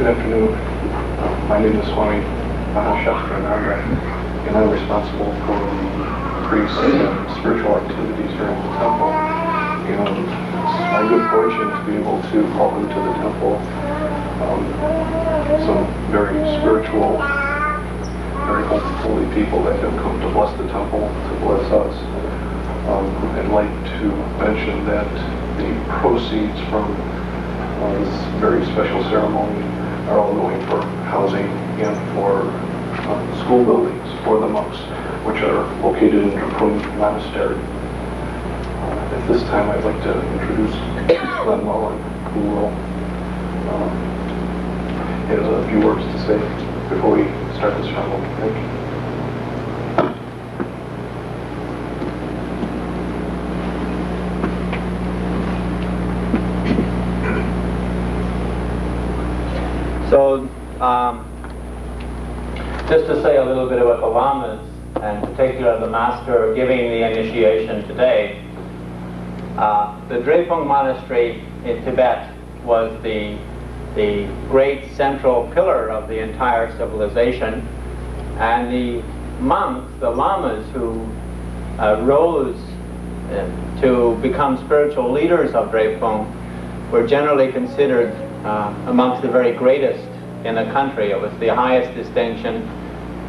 Good afternoon. My name is Swami Mahashastrananda, and I'm responsible for the priests and spiritual activities here at the temple. And it's my good fortune to be able to welcome to the temple some very spiritual, very holy people that have come to bless the temple, to bless us. I'd like to mention that the proceeds from this very special ceremony are all going for housing and for school buildings for the monks, which are located in Drepung Monastery. At this time, I'd like to introduce Glenn Mullin, who will have a few words to say before we start this ceremony. Thank you. So, just to say a little bit about the lamas, and particularly the master giving the initiation today, the Drepung Monastery in Tibet was the great central pillar of the entire civilization, and the monks, the lamas who rose to become spiritual leaders of Drepung were generally considered amongst the very greatest in the country. It was the highest distinction,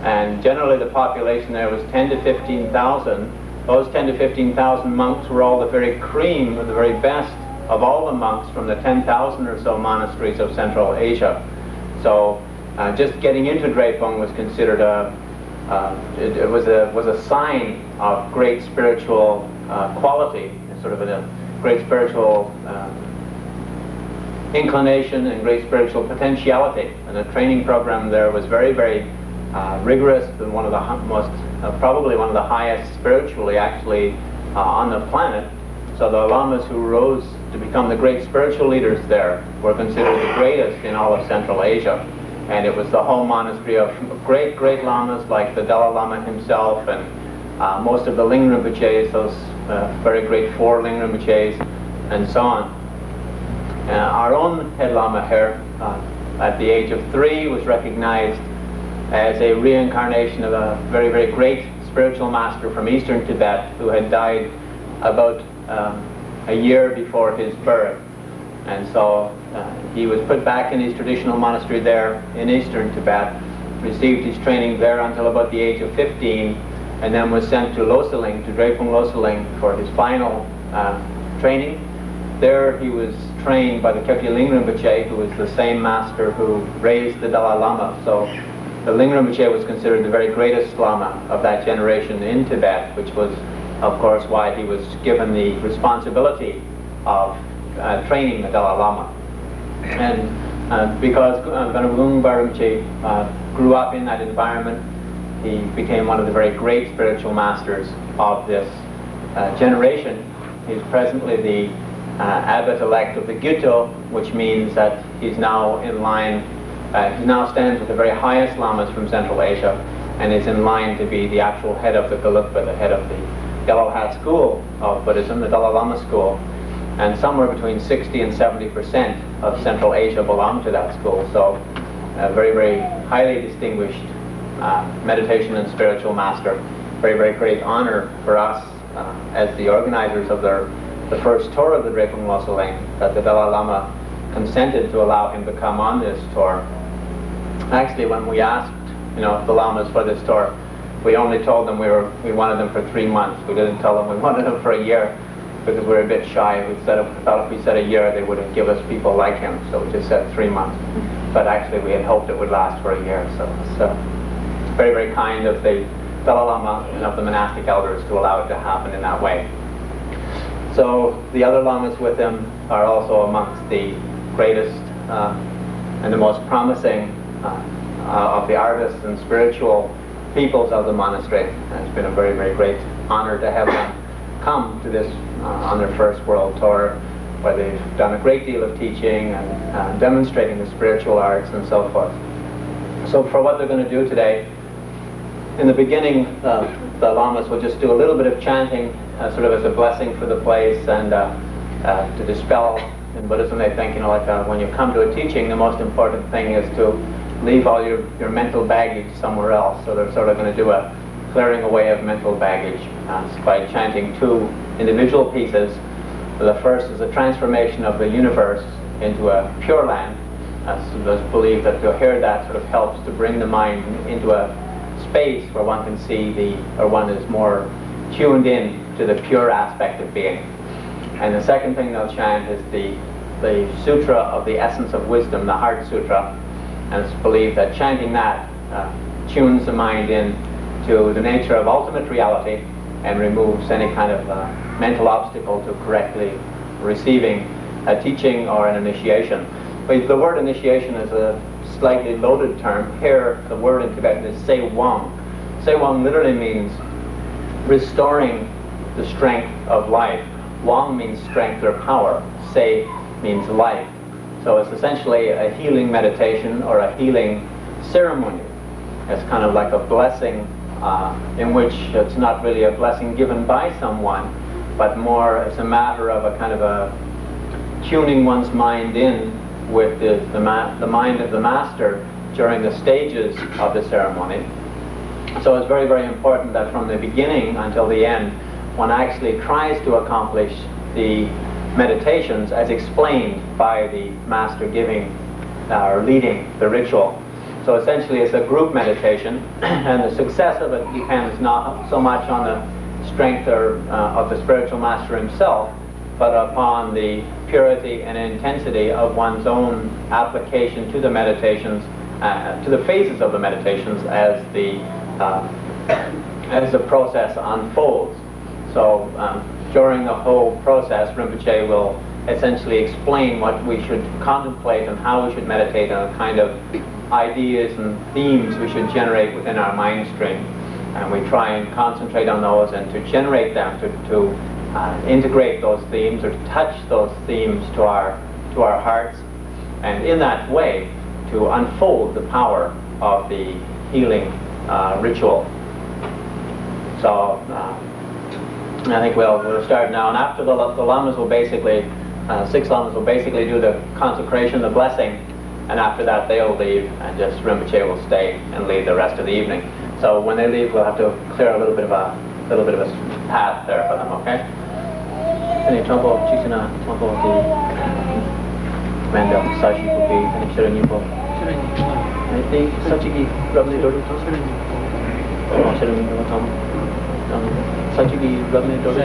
and generally the population there was 10 to 15,000. Those 10 to 15,000 monks were all the very cream, the very best of all the monks from the 10,000 or so monasteries of Central Asia. So just getting into Drepung was considered it was a sign of great spiritual quality, sort of a great spiritual inclination and great spiritual potentiality. And the training program there was very, very rigorous, and one of the most, probably one of the highest spiritually actually on the planet. So the lamas who rose to become the great spiritual leaders there were considered the greatest in all of Central Asia. And it was the home monastery of great, great lamas like the Dalai Lama himself, and most of the Ling Rinpoches, those very great 4 Ling Rinpoches, and so on. Our own head lama here, at the age of 3, was recognized as a reincarnation of a very, very great spiritual master from eastern Tibet who had died about a year before his birth. And so he was put back in his traditional monastery there in eastern Tibet, received his training there until about the age of 15, and then was sent to Loseling, to Drepung Loseling, for his final training. There he was trained by the Kyokyi Ling Rinpoche, who was the same master who raised the Dalai Lama. So the Ling Rinpoche was considered the very greatest lama of that generation in Tibet, which was, of course, why he was given the responsibility of training the Dalai Lama. And because Gungbar Rinpoche grew up in that environment, he became one of the very great spiritual masters of this generation. He's presently the abbot-elect of the Gyuto, which means that he's now in line, he now stands with the very highest lamas from Central Asia, and is in line to be the actual head of the Gelug, the head of the Gelug school of Buddhism, the Dalai Lama school. And somewhere between 60 and 70% of Central Asia belong to that school. So a very, very highly distinguished meditation and spiritual master. Very, very great honor for us as the organizers of the first tour of the Drepung Loseling, that the Dalai Lama consented to allow him to come on this tour. Actually, when we asked, the lamas for this tour, we only told them we wanted them for 3 months. We didn't tell them we wanted them for a year, because we were a bit shy. We thought if we said a year, they wouldn't give us people like him, so we just said 3 months. But actually, we had hoped it would last for a year. So it's very, very kind of the Dalai Lama and of the monastic elders to allow it to happen in that way. So the other lamas with him are also amongst the greatest and the most promising of the artists and spiritual peoples of the monastery. And it's been a very, very great honor to have them come to this on their first world tour, where they've done a great deal of teaching and demonstrating the spiritual arts and so forth. So for what they're going to do today, in the beginning, the lamas will just do a little bit of chanting, sort of as a blessing for the place, and to dispel in Buddhism they think, when you come to a teaching, the most important thing is to leave all your mental baggage somewhere else. So they're sort of going to do a clearing away of mental baggage by chanting two individual pieces. The first is a transformation of the universe into a pure land. It's believed that to hear that sort of helps to bring the mind into a space where one can see one is more tuned in to the pure aspect of being. And the second thing they'll chant is the Sutra of the Essence of Wisdom, the Heart Sutra. And it's believed that chanting that tunes the mind in to the nature of ultimate reality and removes any kind of mental obstacle to correctly receiving a teaching or an initiation. But the word initiation is a slightly loaded term. Here, the word in Tibetan is Se Wang. Se Wang literally means restoring the strength of life. Wang means strength or power. Se means life. So it's essentially a healing meditation or a healing ceremony. It's kind of like a blessing in which it's not really a blessing given by someone, but more it's a matter of a kind of a tuning one's mind in with the mind of the master during the stages of the ceremony. So it's very, very important that from the beginning until the end, one actually tries to accomplish the meditations as explained by the master giving or leading the ritual. So essentially it's a group meditation, and the success of it depends not so much on the strength of the spiritual master himself, but upon the purity and intensity of one's own application to the meditations, to the phases of the meditations as the process unfolds. So during the whole process, Rinpoche will essentially explain what we should contemplate and how we should meditate, and the kind of ideas and themes we should generate within our mind stream. And we try and concentrate on those and to generate them, to integrate those themes or to touch those themes to our hearts, and in that way to unfold the power of the healing ritual. So I think we'll start now, and after the lamas will basically, 6 lamas will basically do the consecration, the blessing, and after that they'll leave, and just Rinpoche will stay and lead the rest of the evening. So when they leave, we'll have to clear a little bit of a path there for them, okay? Any trouble choosing a trouble the Mandel Sashi will be any Shiranipo? I think Sachiki Rabgye Dodo. Oh, Shiranipo Tom. Sachiki Rabgye Dodo.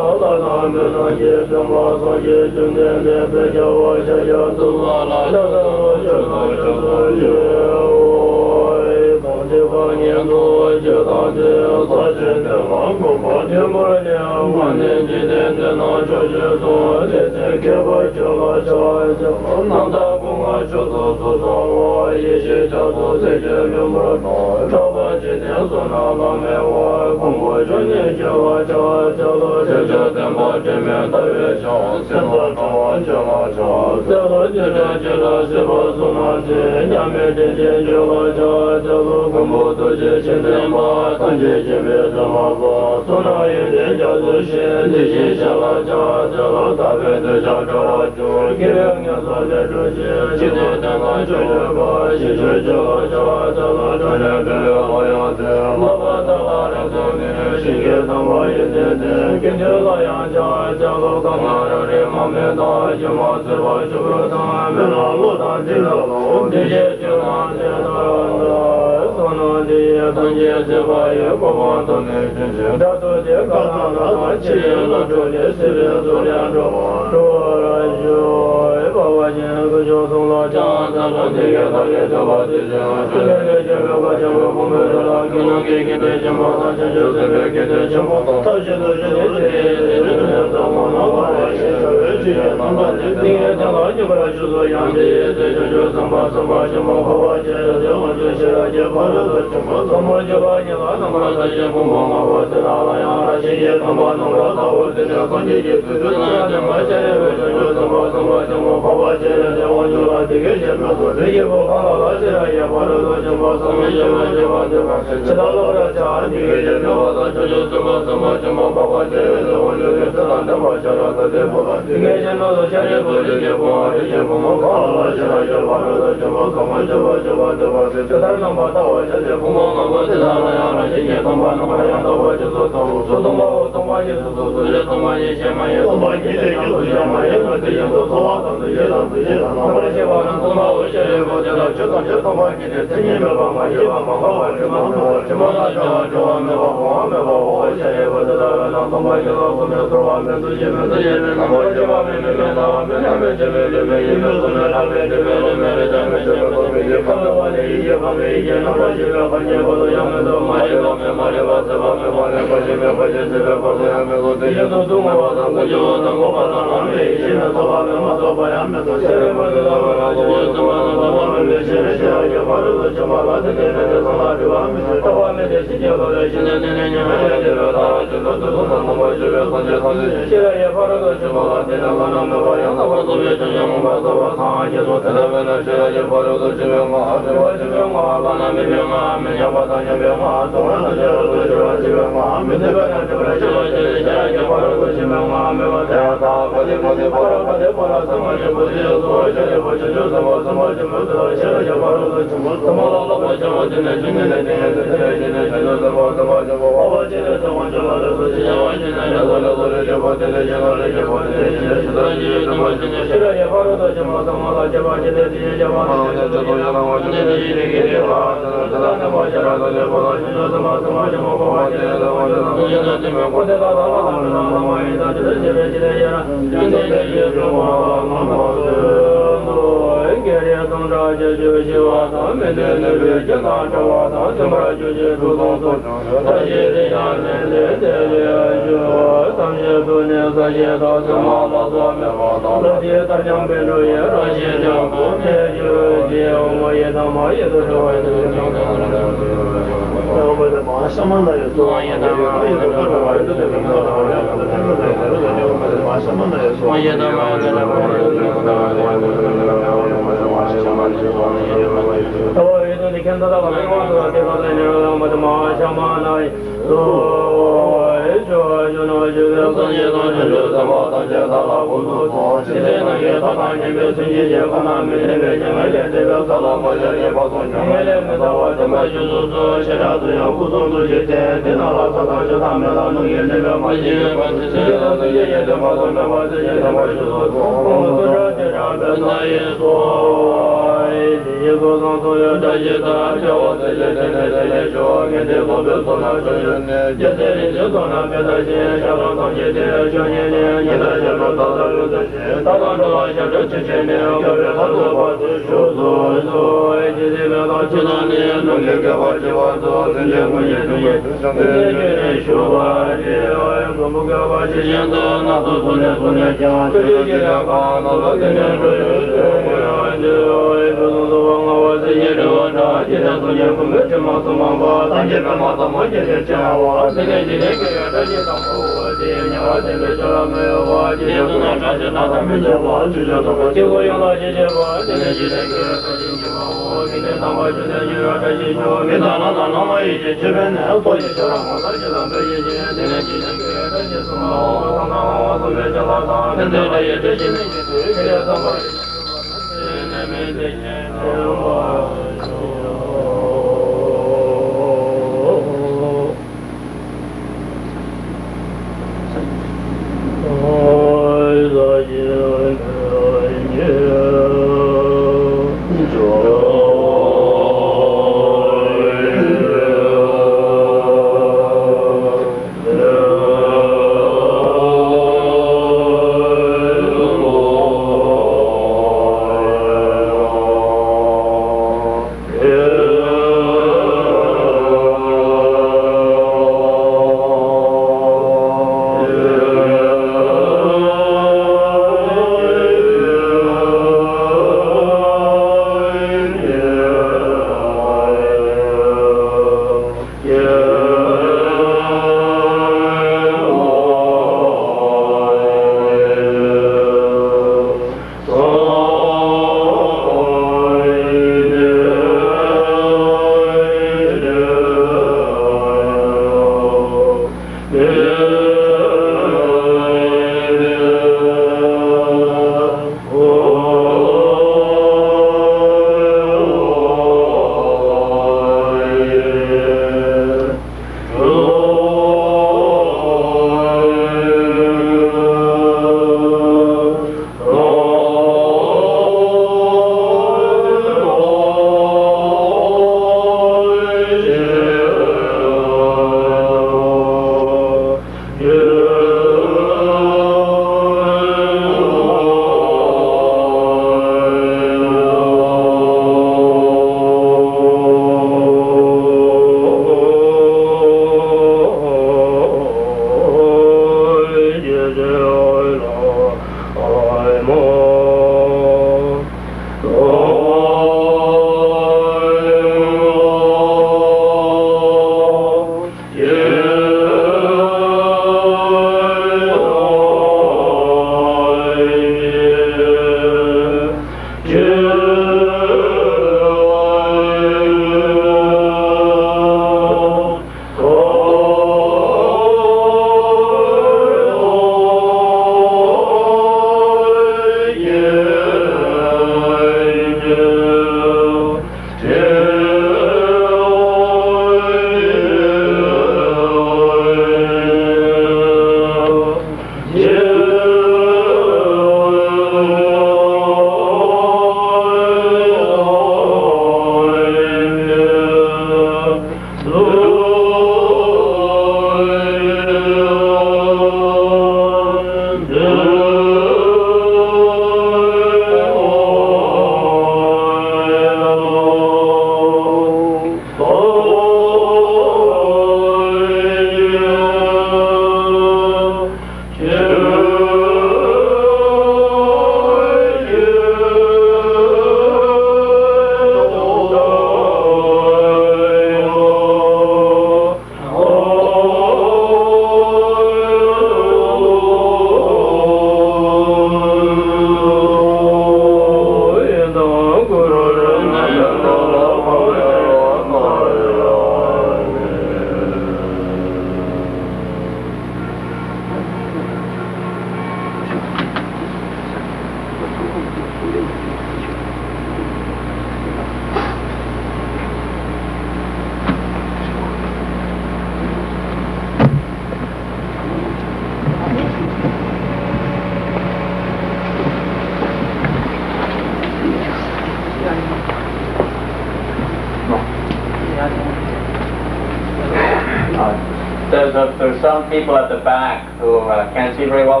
there's some people at the back who can't see very well.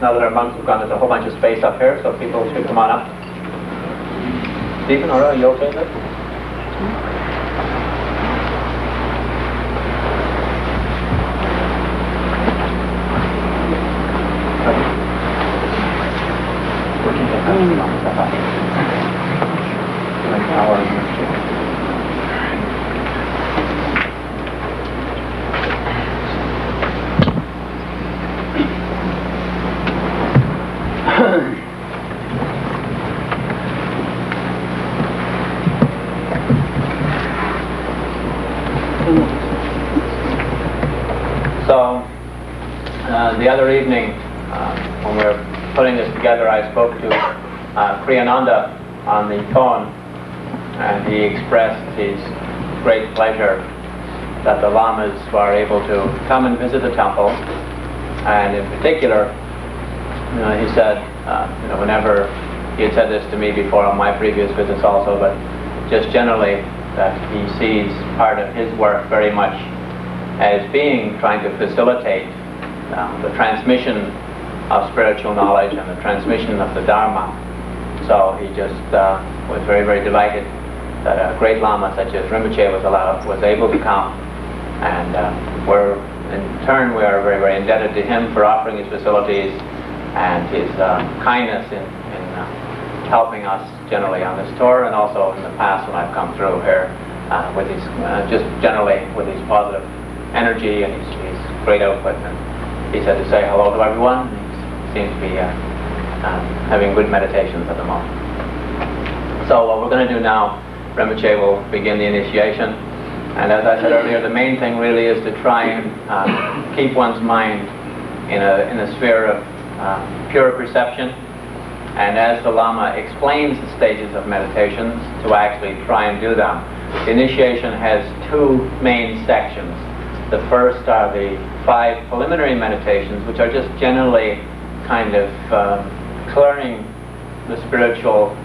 Now that our monks have gone, there's a whole bunch of space up here, so people should come on up. Stephen, are you okay there? So, the other evening, when we were putting this together, I spoke to Kriya on the phone, and he expressed his great pleasure that the lamas were able to come and visit the temple, and in particular, he said, whenever he had said this to me before on my previous visits also, but just generally that he sees part of his work very much as being trying to facilitate the transmission of spiritual knowledge and the transmission of the Dharma. So he just was very, very delighted that a great Lama such as Rinpoche was able to come, and in turn we are very, very indebted to him for offering his facilities and his kindness in helping us generally on this tour, and also in the past when I've come through here with his just generally with his positive energy and his great output. And he said to say hello to everyone. He seems to be having good meditations at the moment. So what we're going to do now, Rinpoche will begin the initiation, and as I said earlier, the main thing really is to try and keep one's mind in a sphere of pure perception, and as the Lama explains the stages of meditations, to actually try and do them. The initiation has two main sections. The first are the 5 preliminary meditations, which are just generally kind of clearing the spiritual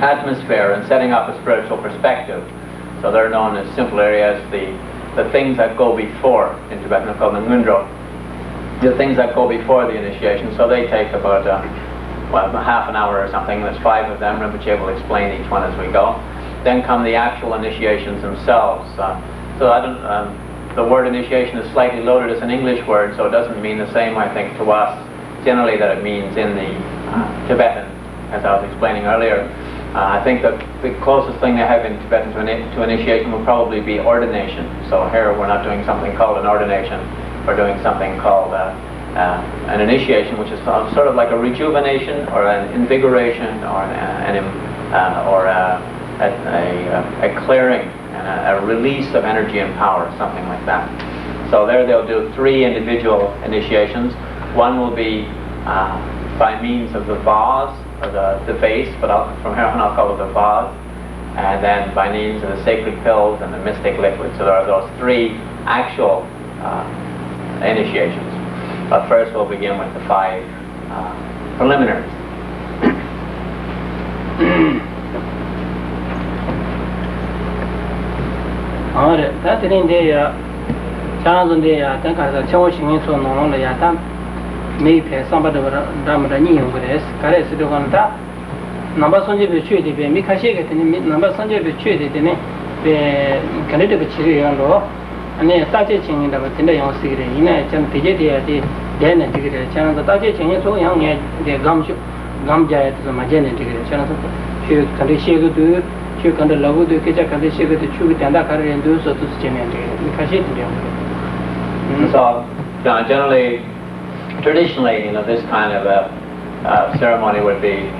atmosphere and setting up a spiritual perspective. So they're known as simply as the things that go before, in Tibetan they're called the Ngodup, the things that go before the initiation. So they take about half an hour or something. There's 5 of them. Rinpoche will explain each one as we go. Then come the actual initiations themselves. The word initiation is slightly loaded as an English word, so it doesn't mean the same, I think, to us generally that it means in the Tibetan, as I was explaining earlier. I think that the closest thing they have in Tibetan to initiation will probably be ordination. So here we're not doing something called an ordination, we're doing something called an initiation, which is sort of like a rejuvenation or an invigoration or a clearing and a release of energy and power, something like that. So there they'll do 3 individual initiations. One will be by means of the vase, or the vase, but from here on I'll call it the vase, and then by means of the sacred pills and the mystic liquid. So there are those 3 actual initiations. But first we'll begin with the 5 preliminaries. Alright, that's in the channels in the Tanka, Chowing so no longer Yatam, maybe somebody Ramadani over this, Kares to Ganta, number Sunday be treated, Mikashik, number Sunday be treated in the Canada Chiri and law, and then started changing the Tinda City, in a Pijeti, then a ticket, channel the Taji so young, the Gumja to the Majani ticket, channel, she can shake to she can love the kitchen, can shake the chew and that carry and do so to Chennai. So, generally, traditionally, this kind of a ceremony would be,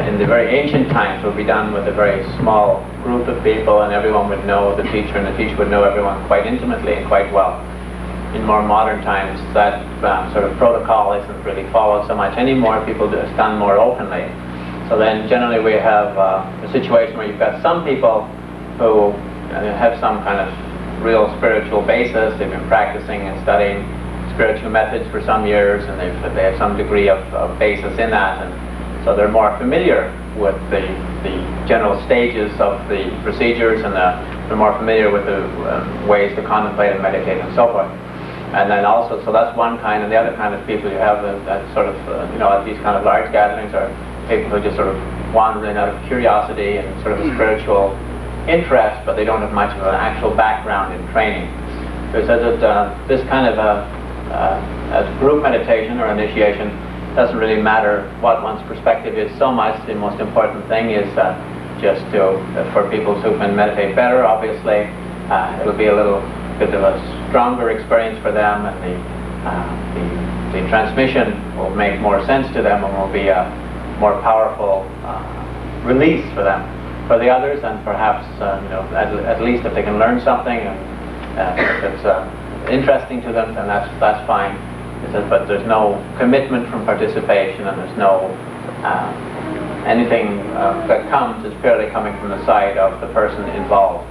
in the very ancient times, would be done with a very small group of people, and everyone would know the teacher, and the teacher would know everyone quite intimately and quite well. In more modern times, that sort of protocol isn't really followed so much anymore. People do it's done more openly. So then, generally, we have a situation where you've got some people who have some kind of real spiritual basis. They've been practicing and studying spiritual methods for some years, and they have some degree of basis in that, and so they're more familiar with the general stages of the procedures, and they're more familiar with the ways to contemplate and meditate and so forth. And then also, so that's one kind, and the other kind of people you have that sort of, at these kind of large gatherings are people who just sort of wander in out of curiosity and sort of a spiritual interest, but they don't have much of an actual background in training. So it says that this kind of as group meditation or initiation doesn't really matter what one's perspective is so much. The most important thing is just for people who can meditate better, obviously, it'll be a little bit of a stronger experience for them, and the transmission will make more sense to them and will be a more powerful release for them. For the others, and perhaps at least if they can learn something and if it's interesting to them, then that's fine. But there's no commitment from participation, and there's no anything that comes is purely coming from the side of the person involved.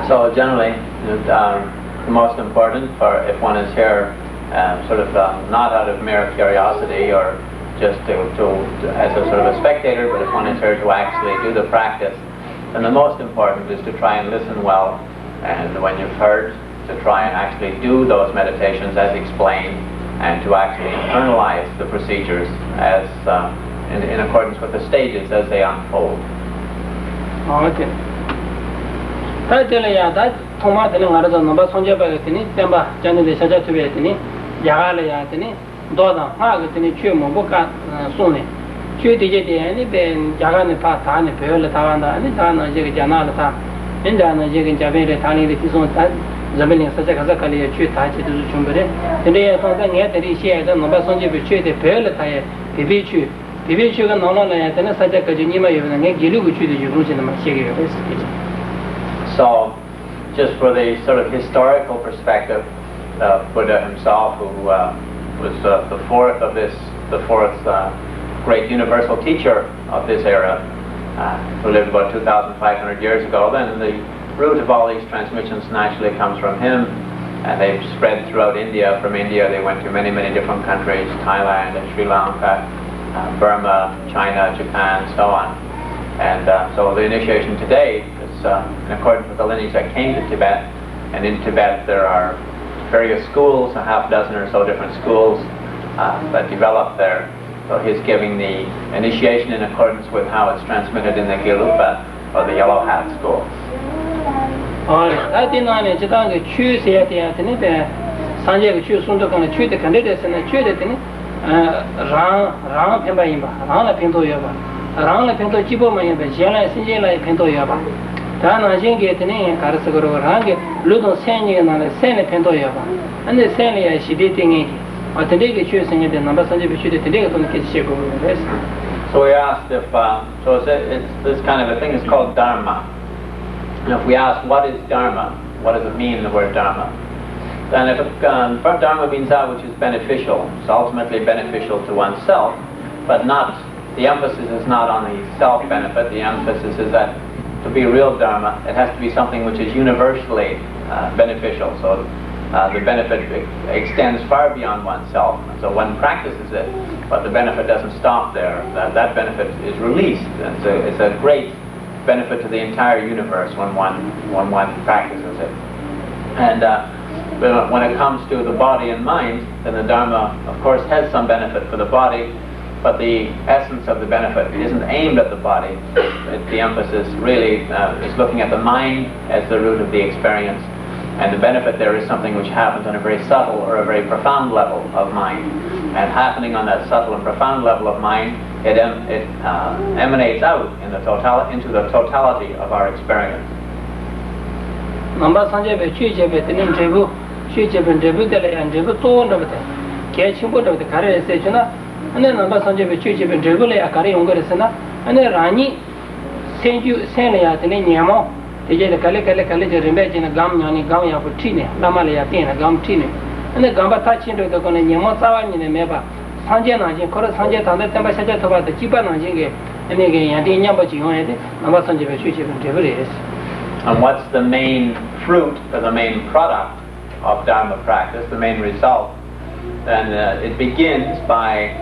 So generally, the most important for if one is here not out of mere curiosity or just as a sort of a spectator, but if one is here to actually do the practice, then the most important is to try and listen well, and when you've heard, to try and actually do those meditations as explained, and to actually internalize the procedures as in accordance with the stages as they unfold. Okay. So, just for the sort of historical perspective, Buddha himself, who was the fourth great universal teacher of this era, who lived about 2,500 years ago, then the root of all these transmissions naturally comes from him, and they've spread throughout India. From India they went to many, many different countries, Thailand and Sri Lanka, Burma, China, Japan, so on. And so the initiation today is in accordance with the lineage that came to Tibet, and in Tibet there are various schools, a half dozen or so different schools that developed there. So he's giving the initiation in accordance with how it's transmitted in the Gelug or the Yellow Hat school. So we asked if, it's this kind of a thing is called Dharma. And if we ask what is Dharma, what does it mean, the word Dharma? Then if Dharma means that which is beneficial, it's ultimately beneficial to oneself, but not, the emphasis is not on the self-benefit, the emphasis is that to be real Dharma, it has to be something which is universally beneficial. So the benefit extends far beyond oneself. So one practices it, but the benefit doesn't stop there. That benefit is released. And so it's a great benefit to the entire universe when one practices it. And when it comes to the body and mind, then the Dharma, of course, has some benefit for the body, but the essence of the benefit isn't aimed at the body. The emphasis really is looking at the mind as the root of the experience, and the benefit there is something which happens on a very subtle or a very profound level of mind. And happening on that subtle and profound level of mind, it emanates out in into the totality of our experience. 근데 감바 타친도 거는 녀모 싸와니네 매바 상제나지 거러 상제 단대 템바 샤자 토바도 지바나지게 내게 야디 냐바 지용해야 돼 아마 선제베 쉬시면 되버리스. And what's the main fruit or the main product of Dharma practice, the main result? And it begins by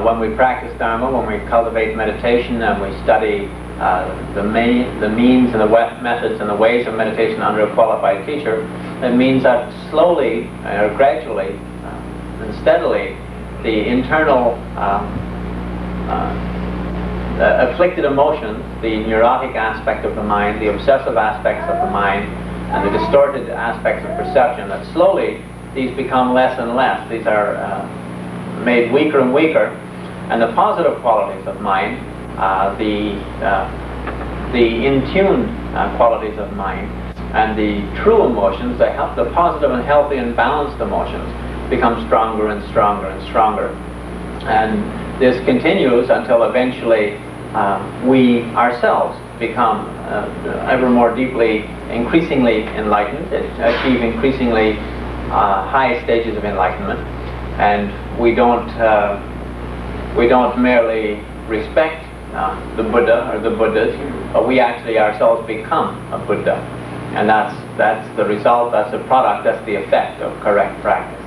when we practice Dharma, when we cultivate meditation and we study the means and the methods and the ways of meditation under a qualified teacher. It means that slowly or gradually and steadily the internal afflicted emotions, the neurotic aspect of the mind, the obsessive aspects of the mind, and the distorted aspects of perception, that slowly these become less and less. These are made weaker and weaker, and the positive qualities of mind, the in-tuned qualities of mind, and the true emotions, the positive and healthy and balanced emotions, become stronger and stronger and stronger. And this continues until eventually we ourselves become ever more deeply, increasingly enlightened, achieve increasingly high stages of enlightenment, and we don't merely respect the Buddha or the Buddhas, but we actually ourselves become a Buddha, and that's the result, that's the product, that's the effect of correct practice.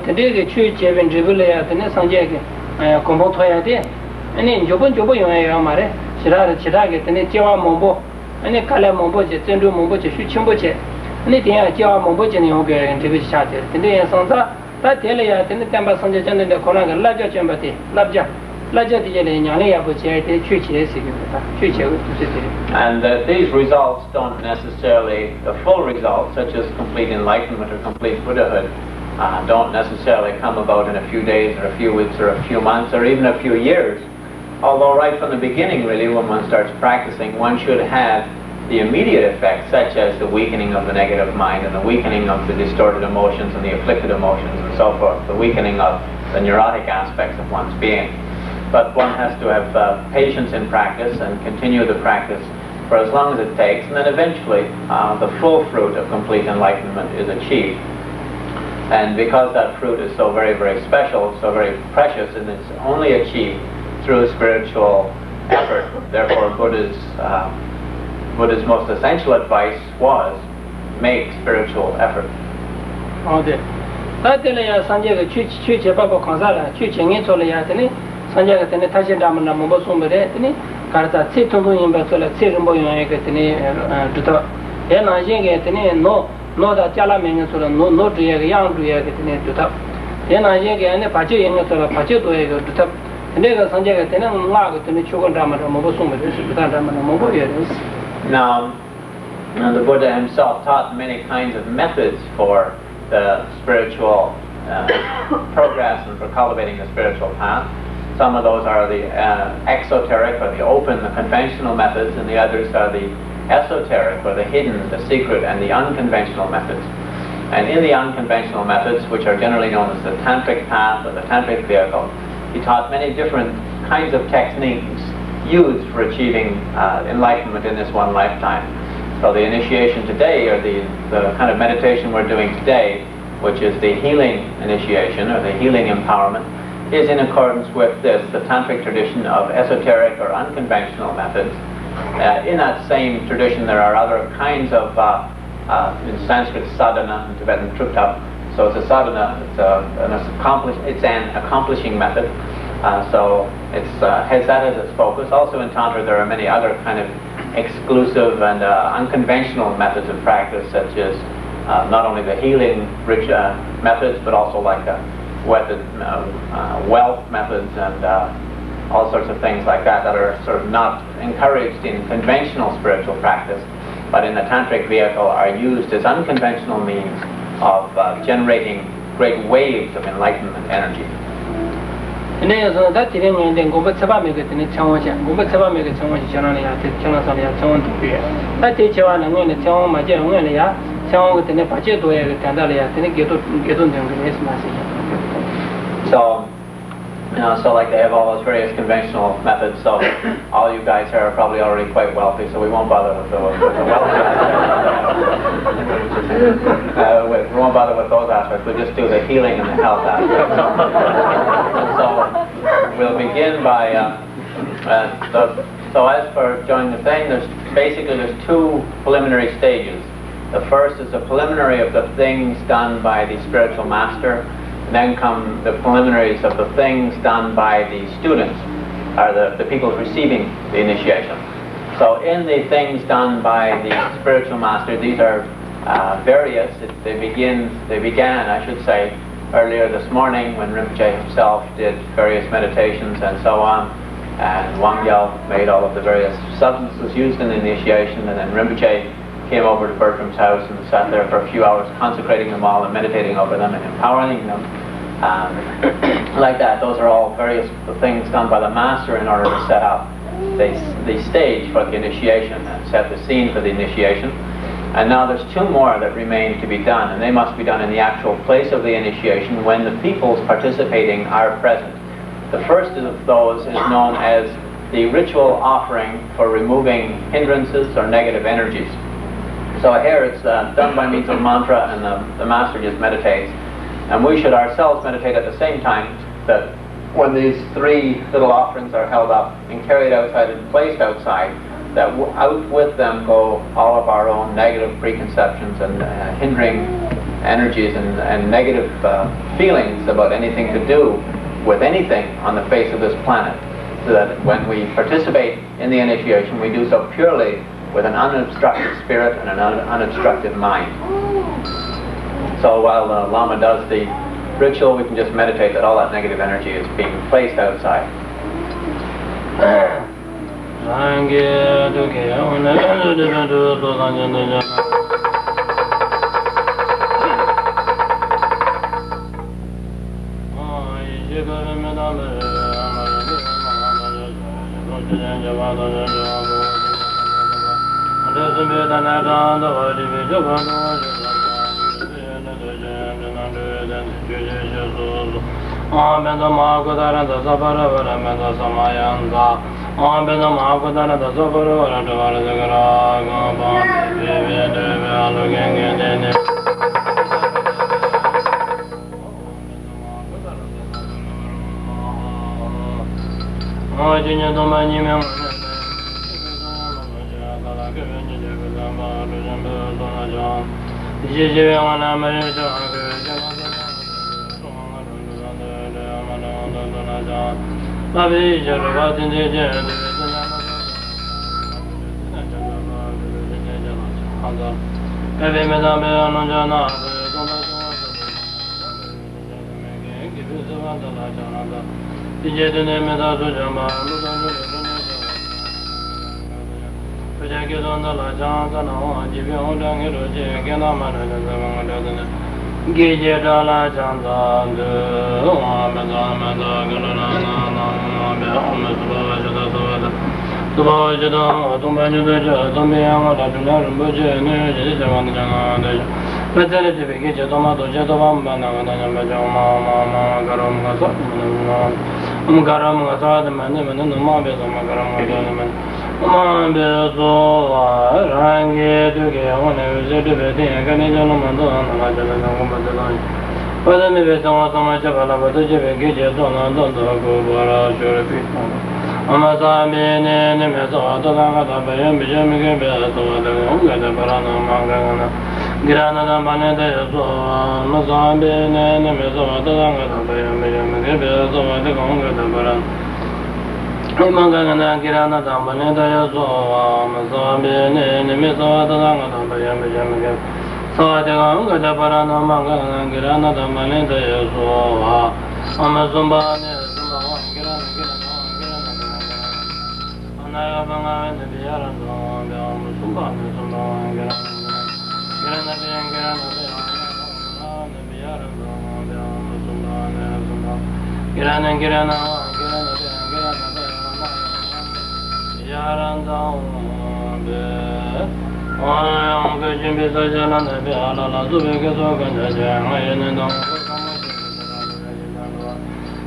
Today, church even Jubilee, the Sanjay, Kombotoya, and in Jobo Yamare, Chirag, and Jawa Mombo, and a Kala Mombo, Tendu Mombo, Chimboche, and it is Jawa Mombo and Yoga and Tibetan Charter. And they are Santa, that Telia, and the Tamba Sanjay and the Konaga, Laja Chambati, Labja, Laja Yania, church and these results don't necessarily, the full results, such as complete enlightenment or complete Buddhahood, don't necessarily come about in a few days or a few weeks or a few months or even a few years. Although right from the beginning, really, when one starts practicing, one should have the immediate effects, such as the weakening of the negative mind and the weakening of the distorted emotions and the afflicted emotions and so forth, the weakening of the neurotic aspects of one's being. But one has to have patience in practice and continue the practice for as long as it takes, and then eventually the full fruit of complete enlightenment is achieved. And because that fruit is so very, very special, so very precious, and it's only achieved through spiritual effort, therefore Buddha's most essential advice was make spiritual effort. Okay. Sanjay Baba Konzala, Sanjay Tashin Damana Mombo Sumbere, Karta Tsitundu Imbasola, Tsirumbo Yakatini, Yana Jingatini, no that Jala Mengasula, no Dria, young Dria, Yana Yanga and the Pachu Yangasula, Pachu to Duta, and then Sanjay Tenan Lag to the Chugandama Mombo Sumbere, Mombo. Now, the Buddha himself taught many kinds of methods for the spiritual progress and for cultivating the spiritual path. Some of those are the exoteric or the open, the conventional methods, and the others are the esoteric or the hidden, the secret, and the unconventional methods. And in the unconventional methods, which are generally known as the Tantric path or the Tantric vehicle, he taught many different kinds of techniques used for achieving enlightenment in this one lifetime. So the initiation today, or the kind of meditation we're doing today, which is the healing initiation or the healing empowerment, is in accordance with this, the Tantric tradition of esoteric or unconventional methods. In that same tradition there are other kinds of, in Sanskrit sadhana, in Tibetan Thupten, so it's a sadhana, it's an accomplishing method. So it has that as its focus. Also in Tantra there are many other kind of exclusive and unconventional methods of practice, such as not only the healing rich methods, but also like wealth methods and all sorts of things like that are sort of not encouraged in conventional spiritual practice, but in the Tantric vehicle are used as unconventional means of generating great waves of enlightenment energy. And then that didn't then go back to make it in the town, go back to make it so much generally at the channels on the town to be. That teacher and when the town, my general, town with the Nepache to a Candalia, then get on the message. So So like they have all those various conventional methods, so all you guys here are probably already quite wealthy, so we won't bother with the wealthy aspects. We won't bother with those aspects, we'll just do the healing and the health aspects. So we'll begin by, so as for joining the thing, there's two preliminary stages. The first is the preliminary of the things done by the spiritual master. Then come the preliminaries of the things done by the students, or the people receiving the initiation. So in the things done by the spiritual master, these are various. They began, I should say, earlier this morning when Rinpoche himself did various meditations and so on, and Wangyal made all of the various substances used in the initiation, and then Rinpoche came over to Bertram's house and sat there for a few hours consecrating them all and meditating over them and empowering them. Like that, those are all various things done by the master in order to set up the stage for the initiation and set the scene for the initiation. And now there's two more that remain to be done, and they must be done in the actual place of the initiation when the peoples participating are present. The first of those is known as the ritual offering for removing hindrances or negative energies. So here it's done by means of mantra, and the master just meditates. And we should ourselves meditate at the same time, that when these three little offerings are held up and carried outside and placed outside, that out with them go all of our own negative preconceptions and hindering energies and negative feelings about anything to do with anything on the face of this planet. So that when we participate in the initiation, we do so purely with an unobstructed spirit and an unobstructed mind. So while the Lama does the ritual, we can just meditate that all that negative energy is being placed outside.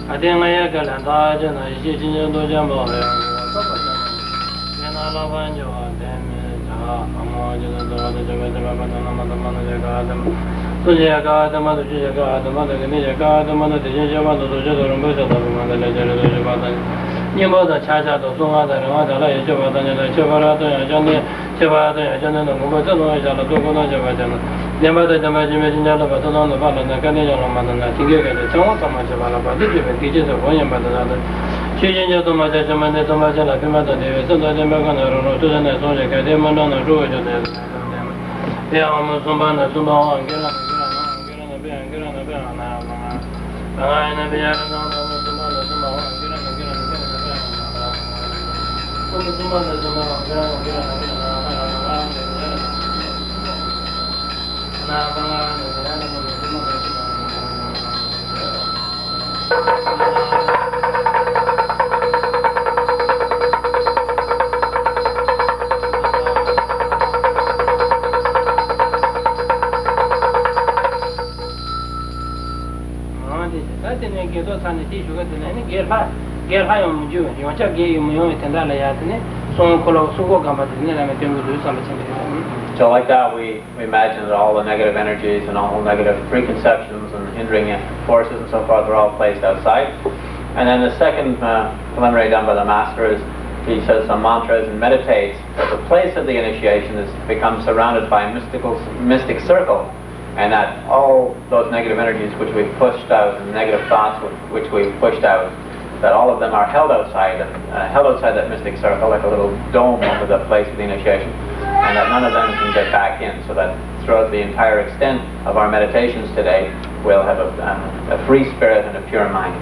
Adengaya Galanda, Jana, Jin Dojambo, Yanalabanjo, Amajana, the Jamadamana, Sujaga, the Mother Jaga, the Mother Jaga, the Mother Java, the Java, the Mother Nimbo, the Chaja, the Sunga, the Ramada, Java, the Chavara, Jani, Java, Jana, the Mubazano, Jala, Java, the Mother Jamajin, the Baton, the Balan, the Canadian Madana, Tiga, the Town, so much about the different teachers of William Badana. Changing to my judgment, the Tomazella, the Sundar, to the Soja, the Madonna, Roja, the Amazon, Sumba, and Gela. So like that, we imagine that all the negative energies and all negative preconceptions and hindering forces and so forth are all placed outside. And then the second preliminary done by the master is he says some mantras and meditates that the place of the initiation is become surrounded by a mystic circle, and that all those negative energies which we've pushed out and negative thoughts which we've pushed out, that all of them are held outside that mystic circle like a little dome over the place of the initiation, and that none of them can get back in, so that throughout the entire extent of our meditations today we'll have a free spirit and a pure mind.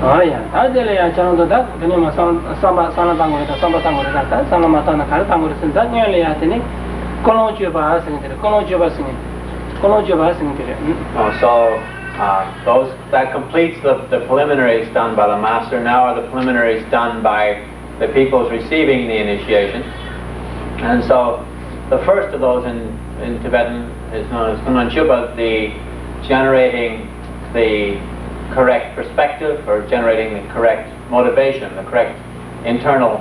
Oh yeah, that's the way I found that. The name of Samba Tango, Samba Tango, Samba Matana, Tango, and that nearly at any Colonjuba singing, Colonjuba singing, Colonjuba singing. So that completes the preliminaries done by the master. Now are the preliminaries done by the peoples receiving the initiation. And so the first of those in Tibetan is known as Ngodup, the generating the correct perspective or generating the correct motivation, the correct internal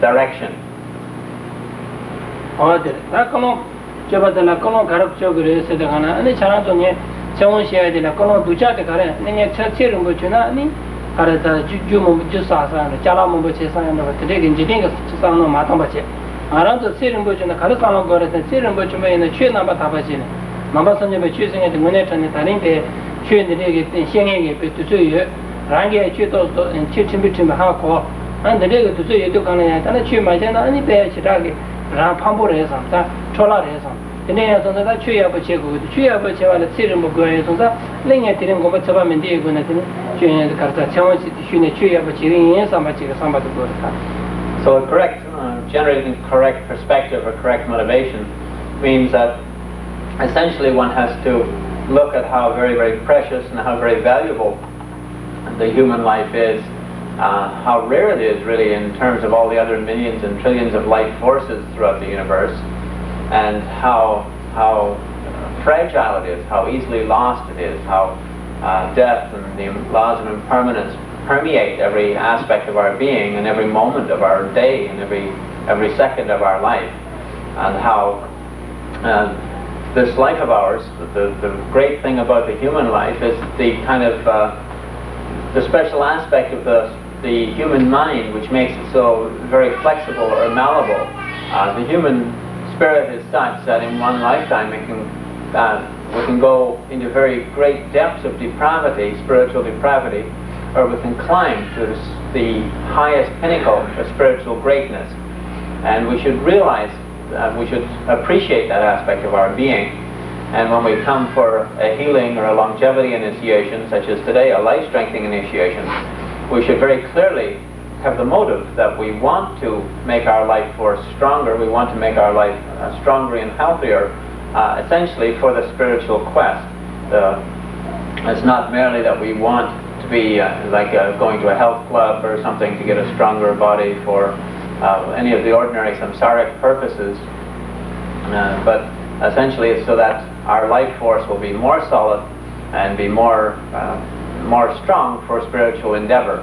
direction. So generating correct perspective or correct motivation means that essentially one has to look at how very, very precious and how very valuable the human life is, how rare it is really in terms of all the other millions and trillions of life forces throughout the universe, and how fragile it is, how easily lost it is, how death and the laws of impermanence permeate every aspect of our being and every moment of our day and every second of our life, and how this life of ours, the great thing about the human life is the kind of the special aspect of the human mind, which makes it so very flexible or malleable. The human spirit is such that in one lifetime we can go into very great depths of depravity, spiritual depravity, or we can climb to the highest pinnacle of spiritual greatness. And we should realize, we should appreciate that aspect of our being, And when we come for a healing or a longevity initiation, such as today, a life-strengthening initiation, we should very clearly have the motive that we want to make our life force stronger, we want to make our life stronger and healthier, essentially for the spiritual quest. It's not merely that we want to be going to a health club or something to get a stronger body for any of the ordinary samsaric purposes, but essentially it's so that our life force will be more solid and be more strong for spiritual endeavor.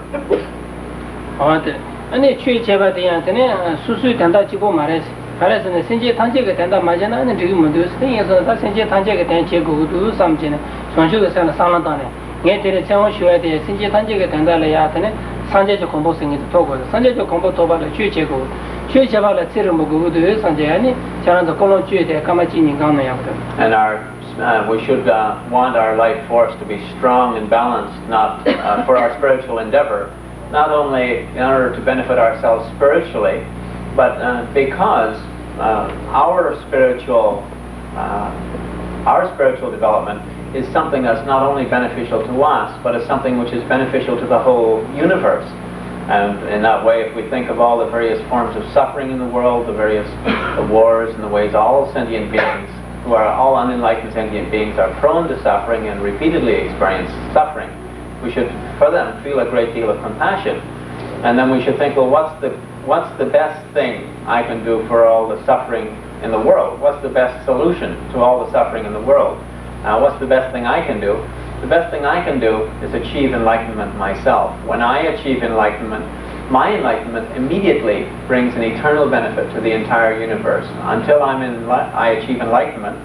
아니 취 제바디한테는 수수 된다 지고 말했어. 그래서 신제 단계가 된다 맞잖아. 되게 문제 있어서 다 신제 단계가 된 제고도 삼지네. 손주가 상상한다네. 얘들이 정원 쉬어야 돼. 신제 단계가 된다래야한테는 산제적 공부생이 도고. 산제적 공부 도발을 취 제고. 취 제발을 치를 먹고도 산제하니 저런도 꼴로 취에 대해 까마지니 가능해요. And we should want our life force to be strong and balanced, not for our spiritual endeavor. Not only in order to benefit ourselves spiritually, but because our spiritual development is something that's not only beneficial to us, but is something which is beneficial to the whole universe. And in that way, if we think of all the various forms of suffering in the world, the various wars and the ways all sentient beings, who are all unenlightened sentient beings, are prone to suffering and repeatedly experience suffering, we should, for them, feel a great deal of compassion. And then we should think, well, what's the best thing I can do for all the suffering in the world? What's the best solution to all the suffering in the world? What's the best thing I can do? The best thing I can do is achieve enlightenment myself. When I achieve enlightenment, my enlightenment immediately brings an eternal benefit to the entire universe. Until I achieve enlightenment,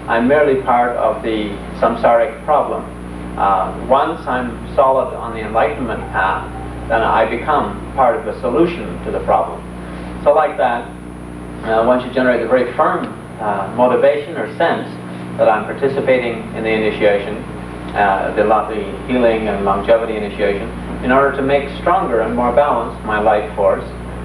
I'm merely part of the samsaric problem. Once I'm solid on the enlightenment path, then I become part of the solution to the problem. So like that, one should generate a very firm motivation or sense that I'm participating in the initiation, the healing and longevity initiation, in order to make stronger and more balanced my life force,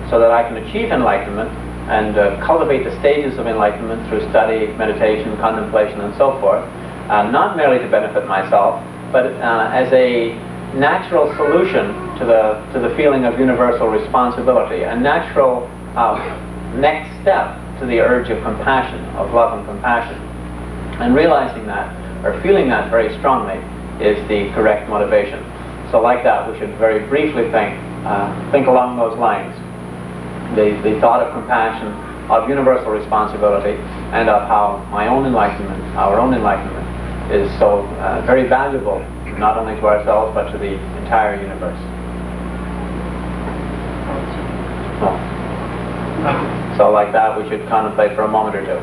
so that I can achieve enlightenment and cultivate the stages of enlightenment through study, meditation, contemplation, and so forth, not merely to benefit myself, but as a natural solution to the feeling of universal responsibility, a natural next step to the urge of compassion, of love and compassion. And realizing that, or feeling that very strongly, is the correct motivation. So like that, we should very briefly think along those lines. The thought of compassion, of universal responsibility, and of how my own enlightenment, our own enlightenment, is so very valuable, not only to ourselves, but to the entire universe. So like that, we should contemplate for a moment or two.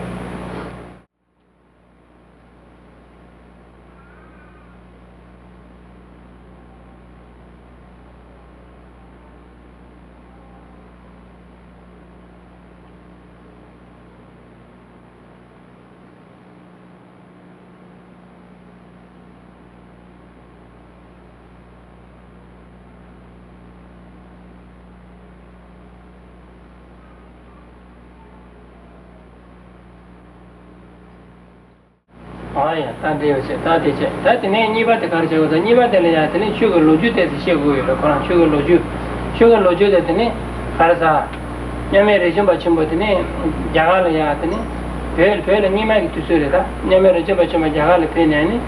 아야 단대요세 다대체 다대네 니바데 가르쳐서 니바데를 야더니 추가 로주데스 시고요 그런 추가 로주데더니 가르사 냐메레 좀 받침보더니 자갈을 야더니 별 니마기 투소래다 냐메레 좀 받침 자갈을 페네니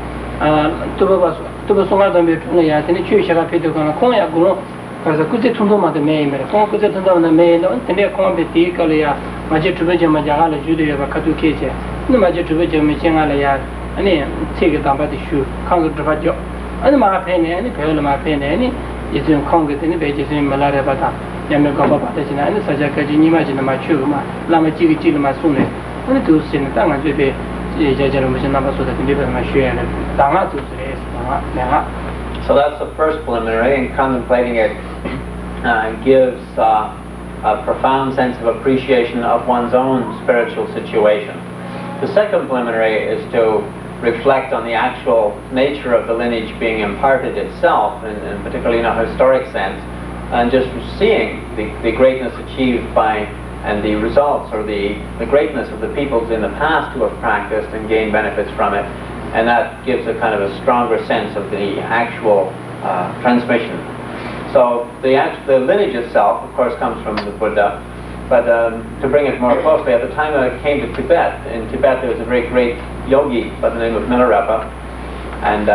tubasunga me yatini chu shaga pedo kana kong ya guru kaza kuze tundo ma de me mere kong kuze tundo na me no tene kong be ti kala ya maje tube je ma jaga la jude ya katu keche ne maje tube je me chenga la ya ani chege damba de shu kang de ba jo ani ma pe ne ani pe ma pe ne ani yezun kong de ne be je sin ma la re ba ta ya me ko ba ba de na ani sa ja ka ji ni ma ji na ma chu ma la ma ji ji ma su ne ani tu sin ta nga je be So that's the first preliminary, and contemplating it gives a profound sense of appreciation of one's own spiritual situation. The second preliminary is to reflect on the actual nature of the lineage being imparted itself, and particularly in a historic sense, and just seeing the greatness achieved by and the results or the greatness of the peoples in the past who have practiced and gained benefits from it, and that gives a kind of a stronger sense of the actual transmission. So the lineage itself, of course, comes from the Buddha, but to bring it more closely, at the time I came to Tibet, in Tibet there was a very great yogi by the name of Milarepa, and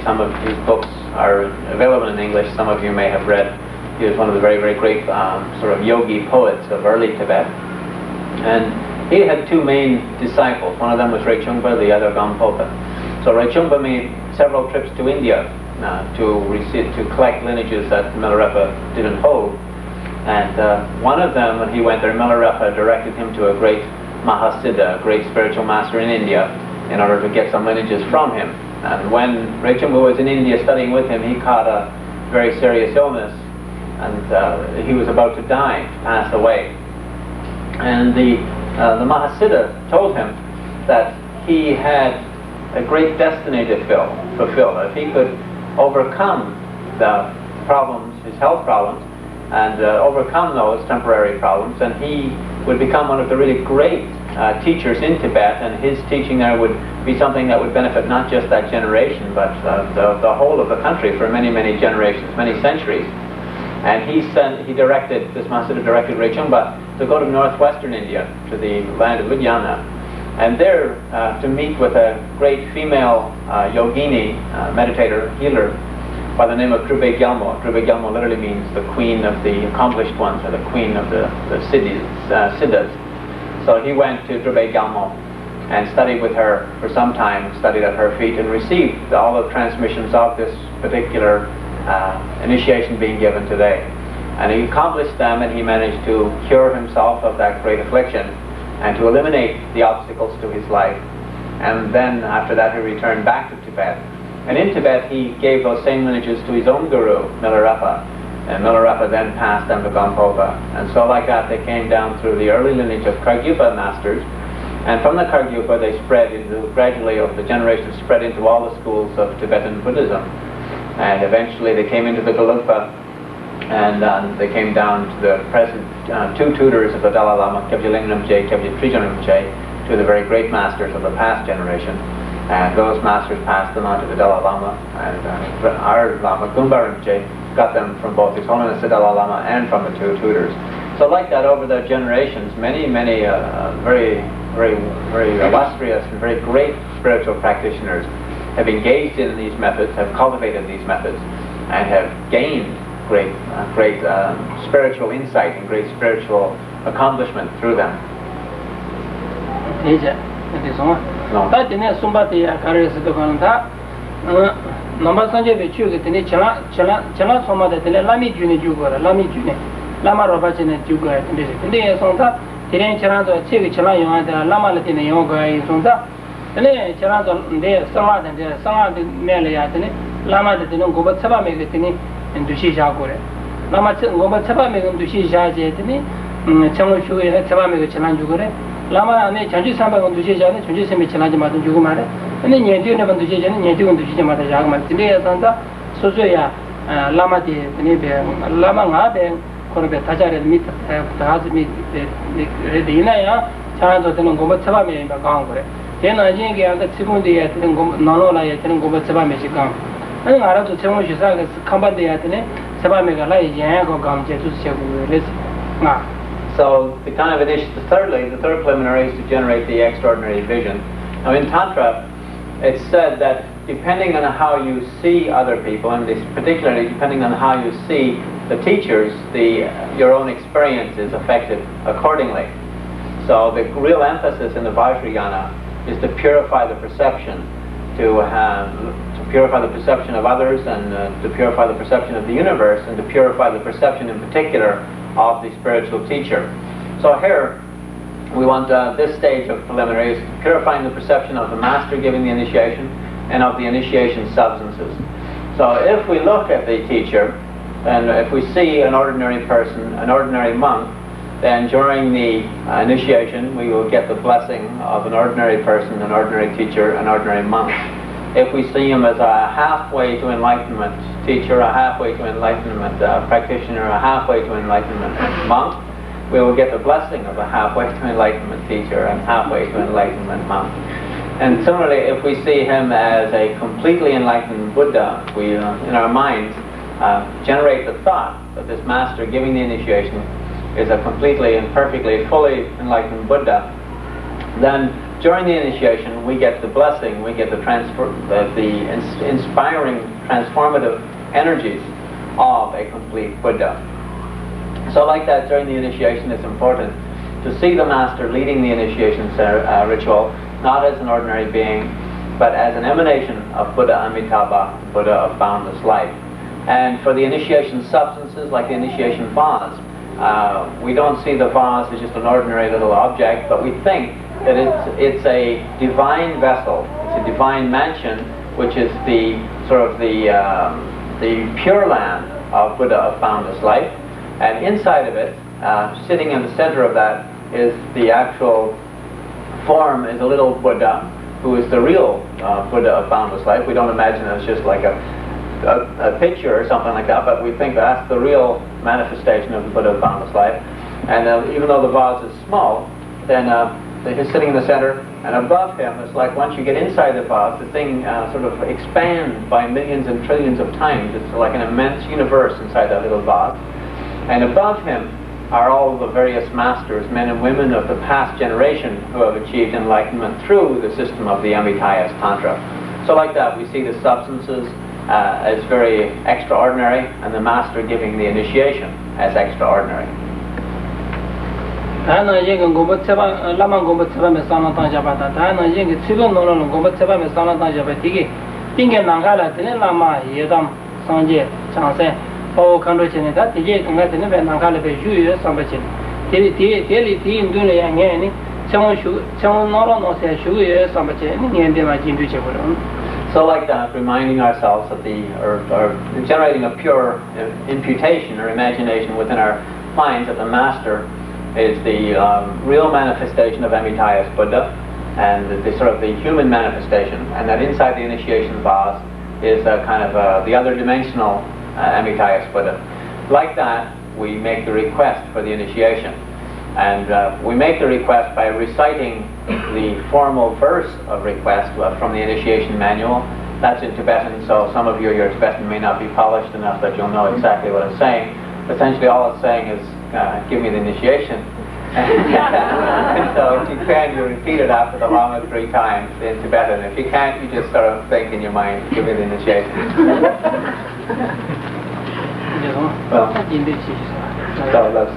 some of his books are available in English. Some of you may have read. He was one of the very, very great sort of yogi poets of early Tibet. And he had two main disciples. One of them was Drepung, the other Gampopa. So Drepung made several trips to India to collect lineages that Milarepa didn't hold. And one of them, when he went there, Milarepa directed him to a great Mahasiddha, a great spiritual master in India, in order to get some lineages from him. And when Drepung was in India studying with him, he caught a very serious illness, and he was about to die, pass away. And the Mahasiddha told him that he had a great destiny to fulfill. If he could overcome the problems, his health problems, and overcome those temporary problems, then he would become one of the really great teachers in Tibet, and his teaching there would be something that would benefit not just that generation, but the whole of the country for many, many generations, many centuries. And this Mahasiddha directed Drepung to go to northwestern India, to the land of Ludhiana, and there to meet with a great female yogini, meditator, healer, by the name of Drepung Gyalmo. Drepung Gyalmo literally means the queen of the accomplished ones, or the queen of the siddhas. So he went to Drepung Gyalmo and studied with her for some time, studied at her feet, and received all the transmissions of this particular initiation being given today. And he accomplished them, and he managed to cure himself of that great affliction and to eliminate the obstacles to his life. And then after that he returned back to Tibet. And in Tibet he gave those same lineages to his own guru, Milarepa. And Milarepa then passed them to Gampopa. And so like that they came down through the early lineage of Kargyupa masters. And from the Kargyupa they spread gradually over the generations, spread into all the schools of Tibetan Buddhism. And eventually they came into the Gelugpa, and they came down to the present two tutors of the Dalai Lama, Kyabje Rinpoche, Kyabje Trinie Rinpoche, two of the very great masters of the past generation. And those masters passed them on to the Dalai Lama, and our Lama, Gungbar Rinpoche, got them from both His Holiness the Dalai Lama and from the two tutors. So like that, over the generations, many very, very, very illustrious and very great spiritual practitioners have engaged in these methods, have cultivated these methods, and have gained great spiritual insight and great spiritual accomplishment through them. 네 저라도 내 상화된 상화된 매려야더니 라마데 되는 고바 처바메게더니 두시샤고래 라마 고바 처바메게 두시샤제더니 청을 처바메게 지난 주고래 라마 안에 전주 삼방은 두시샤네 전주 셈이 지나지 마든 주고 말해 근데 녀디는 번 두시샤네 녀디는 두시지 마다 자고 말 근데 산다 소소야 라마데 되네 라마가베 코르베 타자레 미트 다즈미 레디나야 차라도 되는 고바 처바메게 가고 그래 얘는 이제 아까 지금도야 되는 거 나눠라야 되는 거 처바메시까 아니 알아도 정말 시사가 컴반데야 되네 처바메가 라이 양고 감제 주시고 그래서 So the kind of initiation, the third preliminary is to generate the extraordinary vision. Now in Tantra, it's said that depending on how you see other people, and particularly depending on how you see the teachers, your own experience is affected accordingly. So the real emphasis in the Vajrayana is to purify the perception, to purify the perception of others, and to purify the perception of the universe, and to purify the perception in particular of the spiritual teacher. So here we want this stage of preliminaries, purifying the perception of the master giving the initiation and of the initiation substances. So if we look at the teacher, and if we see an ordinary person, an ordinary monk, then during the initiation we will get the blessing of an ordinary person, an ordinary teacher, an ordinary monk. If we see him as a halfway to enlightenment teacher, a halfway to enlightenment practitioner, a halfway to enlightenment monk, we will get the blessing of a halfway to enlightenment teacher and halfway to enlightenment monk. And similarly, if we see him as a completely enlightened Buddha, we, in our minds, generate the thought that this master giving the initiation is a completely and perfectly, fully enlightened Buddha, then during the initiation we get the blessing, we get the inspiring, transformative energies of a complete Buddha. So like that, during the initiation it's important to see the master leading the initiation ritual not as an ordinary being, but as an emanation of Buddha Amitabha, Buddha of boundless life. And for the initiation substances, like the initiation vase, we don't see the vase as just an ordinary little object, but we think that it's a divine vessel, it's a divine mansion, which is the sort of the Pure Land of Buddha of boundless life. And inside of it, sitting in the center of that, is the actual form, is a little Buddha, who is the real Buddha of boundless life. We don't imagine it as just like a picture or something like that, but we think that's the real manifestation of the Buddha of boundless life. And even though the vase is small, then he's sitting in the center, and above him, it's like once you get inside the vase, the thing sort of expands by millions and trillions of times. It's like an immense universe inside that little vase. And above him are all the various masters, men and women of the past generation who have achieved enlightenment through the system of the Amitabha Tantra. So like that, we see the substances as very extraordinary, and the master giving the initiation as extraordinary. So like that, reminding ourselves of or generating a pure imputation or imagination within our minds that the master is the real manifestation of Amitabha's Buddha, and the sort of the human manifestation, and that inside the initiation vase is a kind of the other dimensional Amitabha's Buddha. Like that, we make the request for the initiation. And we make the request by reciting the formal verse of request from the initiation manual. That's in Tibetan, so some of your Tibetan may not be polished enough that you'll know exactly what it's saying. Essentially all it's saying is, give me the initiation. And so if you can, you repeat it after the Lama 3 times in Tibetan. If you can't, you just sort of think in your mind, give me the initiation. Well, so let's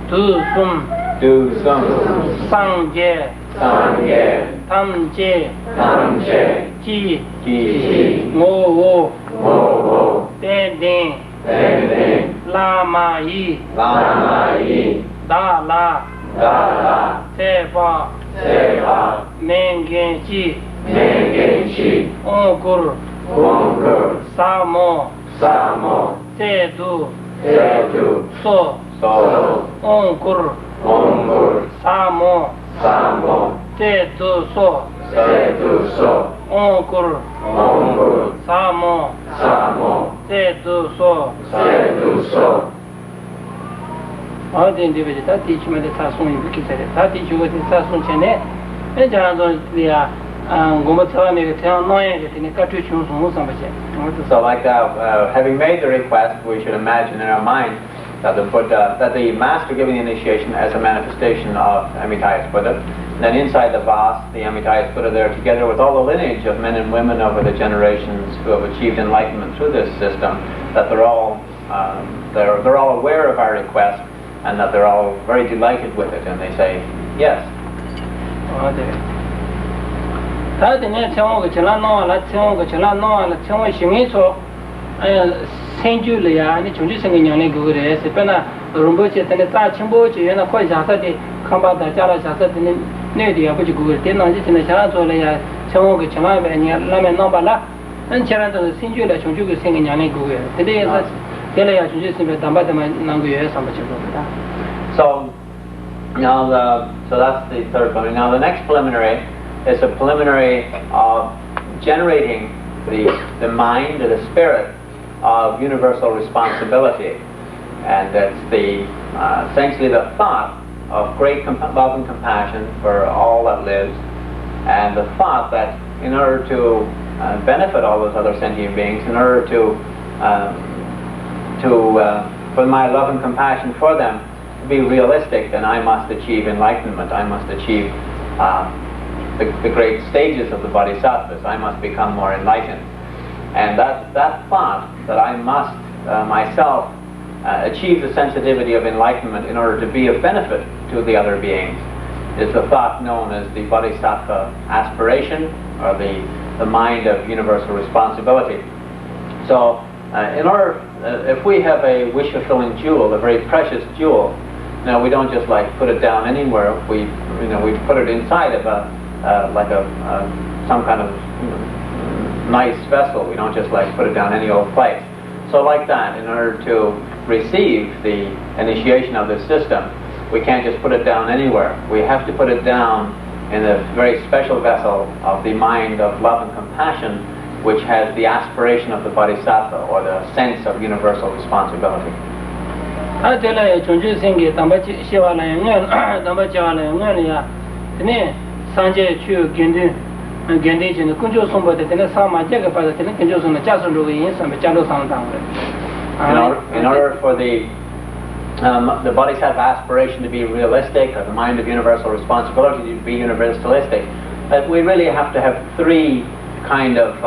do some sangye tamje ji ngo den lama yi da la seva mengen ji ongur samo Tedu so ongur samo Tedu so ongur samo Tedu so all the individuals that teach me the Tasung in Bukisere, that teach you with the Tasung Chene, and Janzo, the So like that, having made the request, we should imagine in our mind that the Buddha, that the master giving the initiation as a manifestation of Amitabha's Buddha. And then inside the vase, the Amitabha's Buddha there, together with all the lineage of men and women over the generations who have achieved enlightenment through this system, that they're all aware of our request, and that they're all very delighted with it, and they say yes. So now so that's the third preliminary. Now the next preliminary is a preliminary of generating the mind or the spirit of universal responsibility. And it's the essentially the thought of great love and compassion for all that lives, and the thought that in order to benefit all those other sentient beings, in order to for my love and compassion for them to be realistic, then I must achieve enlightenment. I must achieve the great stages of the bodhisattvas. I must become more enlightened. And that thought that I must myself achieve the sensitivity of enlightenment in order to be of benefit to the other beings is the thought known as the bodhisattva aspiration, or the mind of universal responsibility. So in order, if we have a wish-fulfilling jewel, a very precious jewel, now we don't just like put it down anywhere. We put it inside of some kind of nice vessel. We don't just like put it down any old place. So like that, in order to receive the initiation of this system, we can't just put it down anywhere. We have to put it down in a very special vessel of the mind of love and compassion, which has the aspiration of the bodhisattva, or the sense of universal responsibility. In order for the bodhisattva aspiration to be realistic, or the mind of universal responsibility to be universalistic, we really have to have three kind of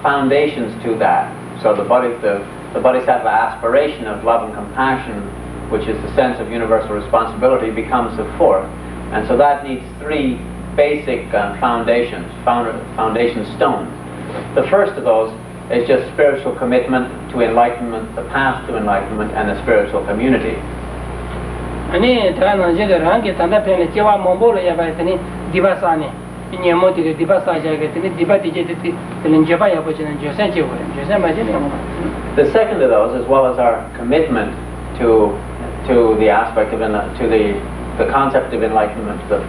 foundations to that. So the bodhisattva aspiration of love and compassion, which is the sense of universal responsibility, becomes the fourth. And so that needs three basic foundation stones. The first of those is just spiritual commitment to enlightenment, the path to enlightenment, and a spiritual community. The second of those, as well as our commitment to the aspect of the concept of enlightenment, the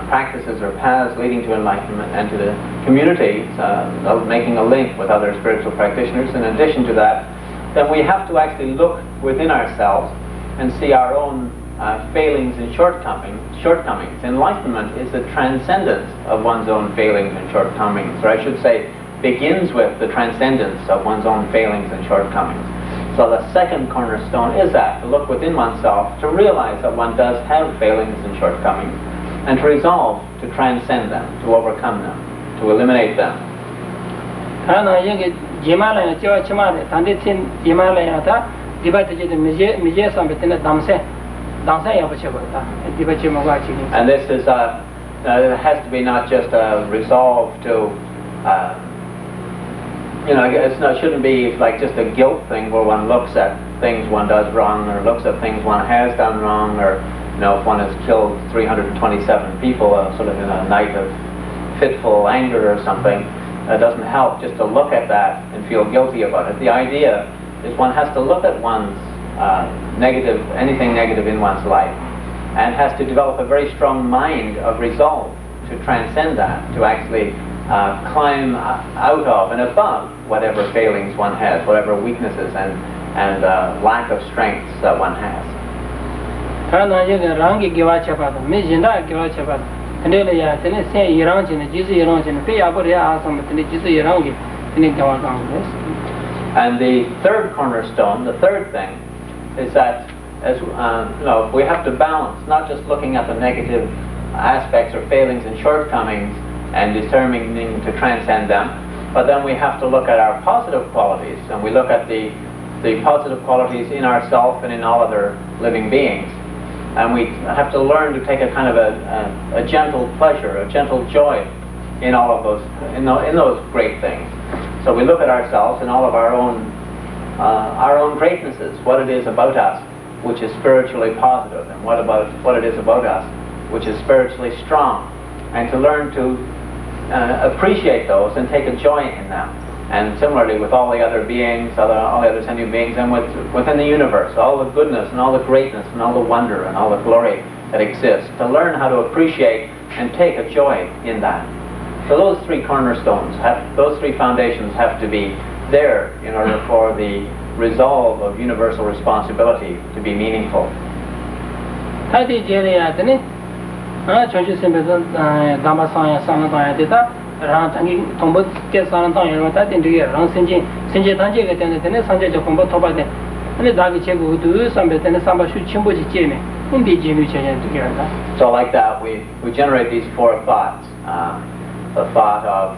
practices or paths leading to enlightenment, and to the community, of making a link with other spiritual practitioners. In addition to that, then we have to actually look within ourselves and see our own failings and shortcomings. Enlightenment is the transcendence of one's own failings and shortcomings, or I should say, begins with the transcendence of one's own failings and shortcomings. So the second cornerstone is that, to look within oneself, to realize that one does have failings and shortcomings, and to resolve to transcend them, to overcome them, to eliminate them. And this is it has to be not just a resolve to it shouldn't be like just a guilt thing where one looks at things one does wrong, or looks at things one has done wrong, or if one has killed 327 people sort of in a night of fitful anger or something. It doesn't help just to look at that and feel guilty about it. The idea is one has to look at one's anything negative in one's life, and has to develop a very strong mind of resolve to transcend that, to actually climb out of and above whatever failings one has, whatever weaknesses and lack of strengths that one has. And the third cornerstone, the third thing, is that we have to balance, not just looking at the negative aspects or failings and shortcomings and determining to transcend them, but then we have to look at our positive qualities, and we look at the positive qualities in ourselves and in all other living beings, and we have to learn to take a kind of a gentle pleasure, a gentle joy in all of those, in those great things. So we look at ourselves and all of our own greatnesses, what it is about us which is spiritually positive, and what it is about us which is spiritually strong, and to learn to appreciate those and take a joy in them. And similarly with all the other beings, all the other sentient beings, and within the universe, all the goodness and all the greatness and all the wonder and all the glory that exists, to learn how to appreciate and take a joy in that. So those three cornerstones, those three foundations have to be there in order for the resolve of universal responsibility to be meaningful. 타디 제리야 되네 전주 선배도 담바상야 상당야 되다 랑 당기 동부 계산은 당연히 다 된지게 랑 신제 단계가 되는데 상제적 공부 토바데 근데 다기 제고도 선배한테 삼바 슈 침보지 제네 근데 제미 제는 되게라 So like that we generate these four thoughts. The thought of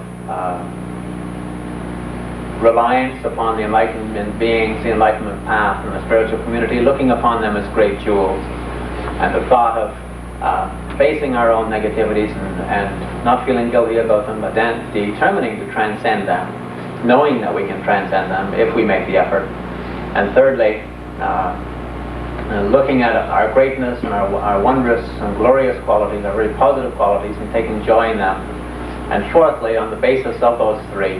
reliance upon the enlightenment beings, the enlightenment path, and the spiritual community, looking upon them as great jewels, and the thought of facing our own negativities and not feeling guilty about them, but then determining to transcend them, knowing that we can transcend them if we make the effort. And thirdly, looking at our greatness and our wondrous and glorious qualities, our very positive qualities, and taking joy in them. And fourthly, on the basis of those three,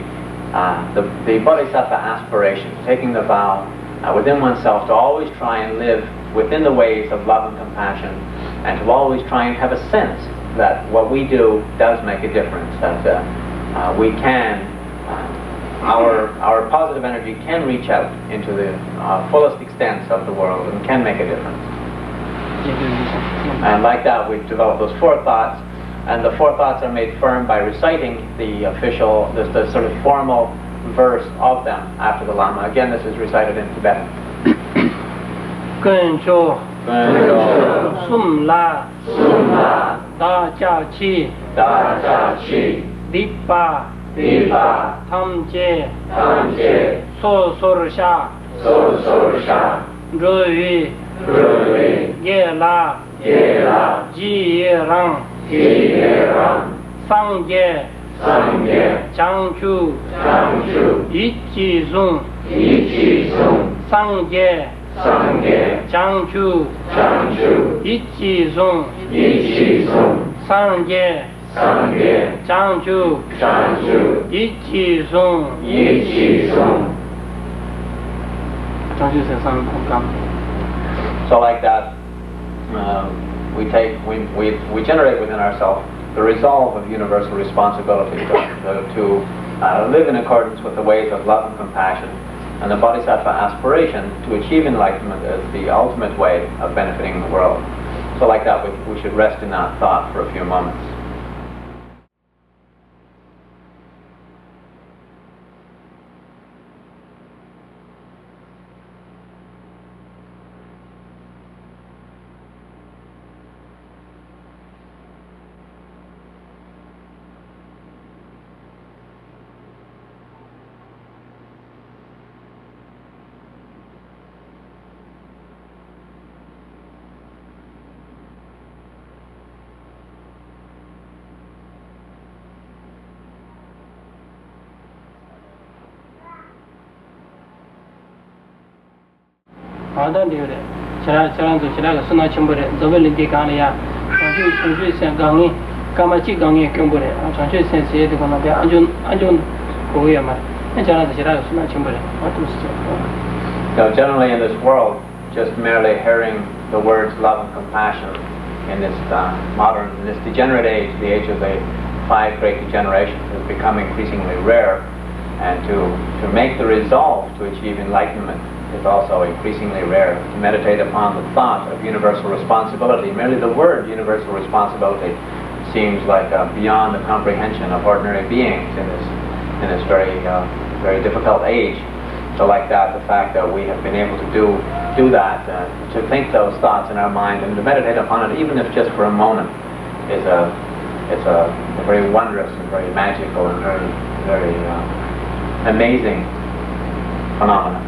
the bodhisattva aspiration, taking the vow within oneself to always try and live within the ways of love and compassion, and to always try and have a sense that what we do does make a difference, that we can, our positive energy can reach out into the fullest extents of the world and can make a difference. And like that, we've developed those four thoughts. And the four thoughts are made firm by reciting the official, the sort of formal verse of them after the Lama. Again, this is recited in Tibetan. Guncho, Sumla, Da Jia Qi, Dipa, Tamje, So Sorsha, Rui, Ye La, Ji Ye Rang, Sangye, Changchu, Ichi Zung, Sangye, Changchu, Ichi Zung, Sangye, Changchu, Ichi Zung. So like that, we generate within ourselves the resolve of universal responsibility to live in accordance with the ways of love and compassion, and the bodhisattva aspiration to achieve enlightenment as the ultimate way of benefiting the world. So like that, we should rest in that thought for a few moments. Ada diure, cara tu cara suna cimbore, double di kania, chancu sen gangi, kamachi gangi kumbore, chancu sen se de kona dia anjun koya mar, cara tu cara suna cimbore, what was it? So generally in this world, just merely hearing the words love and compassion in this in this degenerate age, the age of the 5 great degenerations, has become increasingly rare, and to make the resolve to achieve enlightenment is also increasingly rare. To meditate upon the thought of universal responsibility, merely the word universal responsibility seems like beyond the comprehension of ordinary beings in this very difficult age. So like that, the fact that we have been able to do that, to think those thoughts in our mind and to meditate upon it, even if just for a moment, is a very wondrous and very magical and very amazing phenomenon.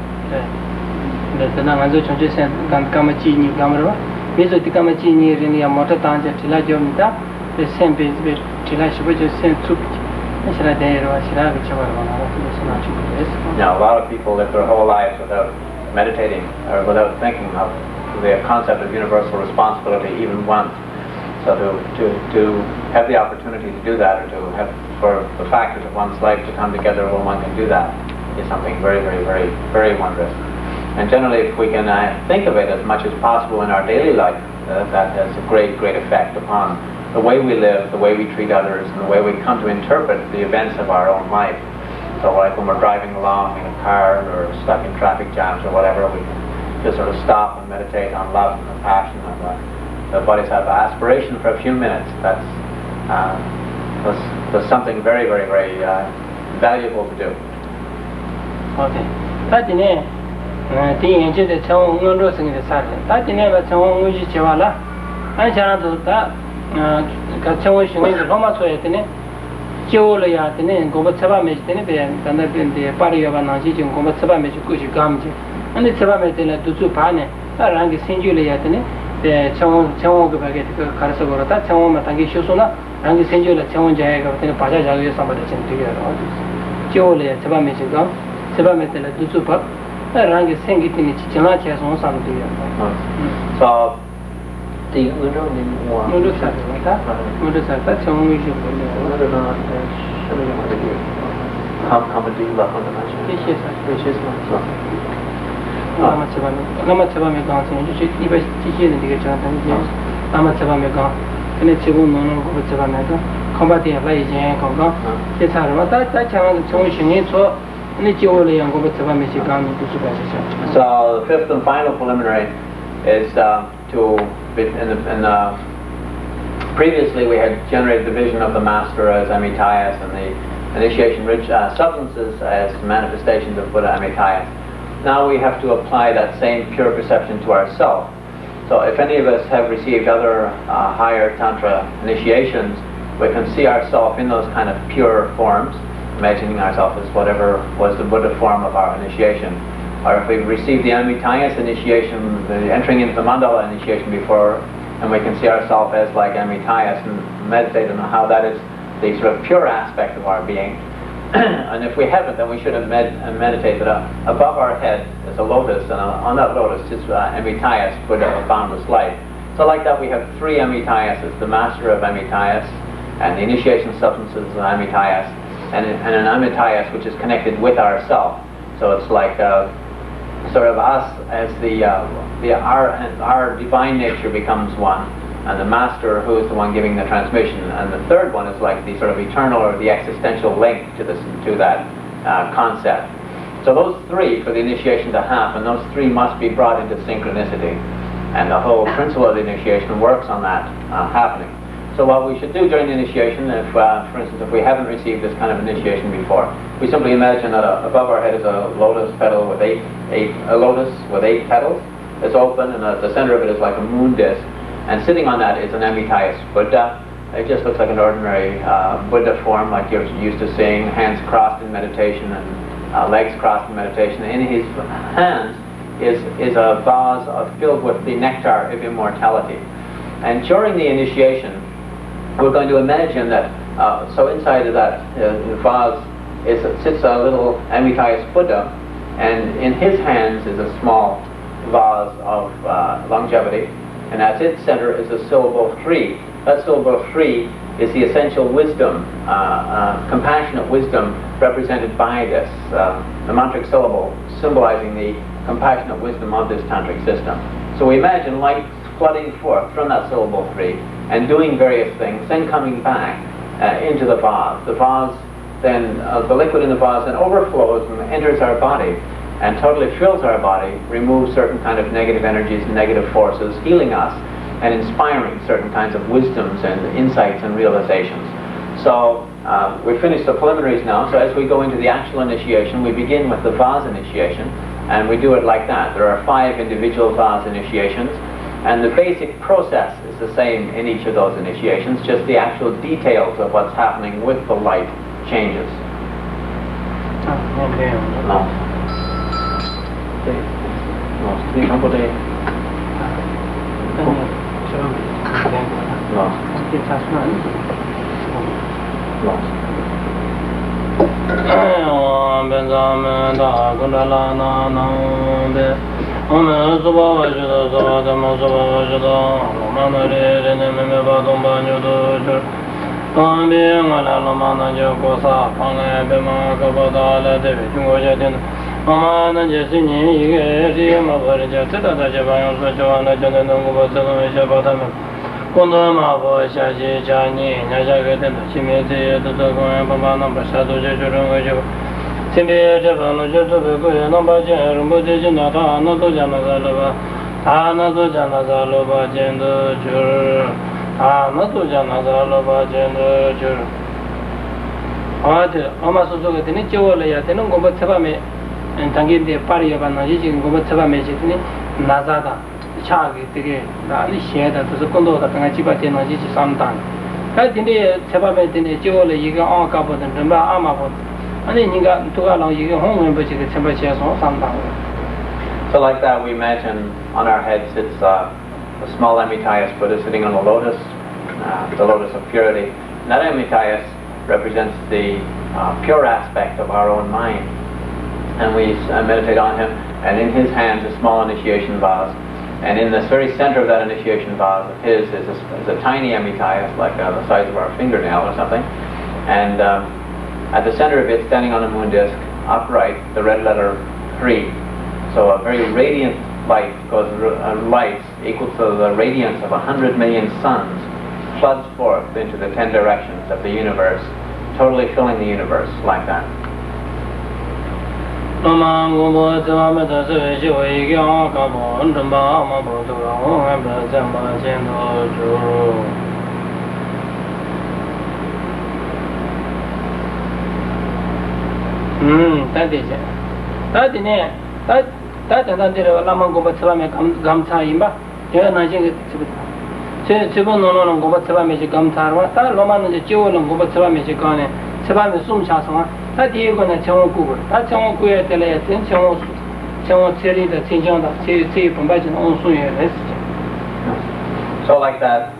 Tena ngazo chonje sen kamachi ni gamro mezo ti kamachi ni rini ya mota tanja tila jomita the sen be tila shibo jo sen tsup shira deiro shira bichwa wana. Now a lot of people live their whole lives without meditating or without thinking of the concept of universal responsibility even once. So to have the opportunity to do that, or to have for the factors of one's life to come together when one can do that, is something very, very, very, very wondrous. And generally, if we can think of it as much as possible in our daily life, that has a great, great effect upon the way we live, the way we treat others, and the way we come to interpret the events of our own life. So like when we're driving along in a car or stuck in traffic jams or whatever, we can just sort of stop and meditate on love and compassion and the bodhisattva aspiration for a few minutes. That's something very, very, very valuable to do. Okay. That's the name. The engine the Chong Ngodup the Saturday. That's the name of Chong Nguji Chivala. I shall do that. Chong Shing the Roma Soyatine. Jolia, the name, Gobataba Mage, the party of an Anjin, Gobataba Mage, Kushi Gamji, and the Sabametilla to Supane, Arangi Sinjuliatine, the Chong Baget Karasagorata, Chong Matangi Shusuna, Rangi Sinjula, Chong Jaga, and Pajaja, somebody together. Jolia, Sabamage Gum, Sabametilla to Supa, Rangi Singitini, Chichanachi on something. So, the Mudusat, that's on which you So, the fifth and final preliminary is previously we had generated the vision of the master as Amityas and the initiation rich substances as manifestations of Buddha Amityas. Now we have to apply that same pure perception to ourselves. So if any of us have received other higher Tantra initiations, we can see ourselves in those kind of pure forms, imagining ourselves as whatever was the Buddha form of our initiation. Or if we've received the Amityas initiation, the entering into the mandala initiation before, and we can see ourselves as like Amityas and meditate on how that is the sort of pure aspect of our being. And if we haven't, then we should have meditated above our head is a lotus, and on that lotus is Amityas, Buddha of boundless light. So like that we have three Amityas, the master of Amityas, and the initiation substances of Amityas, and an Amityas which is connected with ourself. So it's like sort of us as our divine nature becomes one, and the master who is the one giving the transmission, and the third one is like the sort of eternal or the existential link to that concept. So those three for the initiation to happen, those three must be brought into synchronicity, and the whole principle of the initiation works on that happening. So what we should do during the initiation, if for instance if we haven't received this kind of initiation before, we simply imagine that above our head is a lotus petal with a lotus with 8 petals. It's open, and at the center of it is like a moon disk, and sitting on that is an Amityas Buddha. It just looks like an ordinary Buddha form, like you're used to seeing, hands crossed in meditation and legs crossed in meditation. In his hands is a vase filled with the nectar of immortality. And during the initiation, we're going to imagine that, so inside of that vase sits a little Amityas Buddha, and in his hands is a small vase of longevity, and at its center is a syllable 3. That syllable 3 is the essential wisdom, compassionate wisdom represented by this, the mantric syllable symbolizing the compassionate wisdom of this tantric system. So we imagine light flooding forth from that syllable 3 and doing various things, then coming back into the vase. The vase then, the liquid in the vase then overflows and enters our body and totally fills our body, removes certain kind of negative energies and negative forces, healing us and inspiring certain kinds of wisdoms and insights and realizations. So we've finished the preliminaries now, so as we go into the actual initiation, we begin with the vase initiation, and we do it like that. There are 5 individual vase initiations, and the basic process is the same in each of those initiations, just the actual details of what's happening with the light changes. Timbe Drepung Loseling Nambaje Rinpoche Jinata Anato Janaza Loba Anato Janaza Loba Jendo Jur Anato Janaza Loba Jendo Jur Ade Amasuzo Tini Jola Yatino Gomba Tabame and Tangin de Paria Banaji Gomba Tabame Chitini Nazada Chagi Tige Rani Sheda to the Kondo Tangachibatino Jichi Samtan. I think the Tabame Tini Jola Yiga on Kapo and Remba Amapot. So like that, we imagine on our heads sits a small Amityas Buddha sitting on a lotus, the lotus of purity. And that Amityas represents the pure aspect of our own mind. And we meditate on him, and in his hands a small initiation vase. And in the very center of that initiation vase of his is a tiny Amityas, like the size of our fingernail or something. And at the center of it, standing on a moon disk, upright, the red letter 3. So a very radiant light, because light equal to the radiance of 100 million suns, floods forth into the 10 directions of the universe, totally filling the universe like that. That is it. That in it. That Lama Gobatsame Gamta Imba, Yanajing Chibon no Gobatsame Gamtarwa, Loman the Jewel and Gobatsame Chicone, Sabami Sum Chasama, that you gonna tell Google, that's all queer television, Chamo Siri, the Tinjon, see from Bajan also. So like that,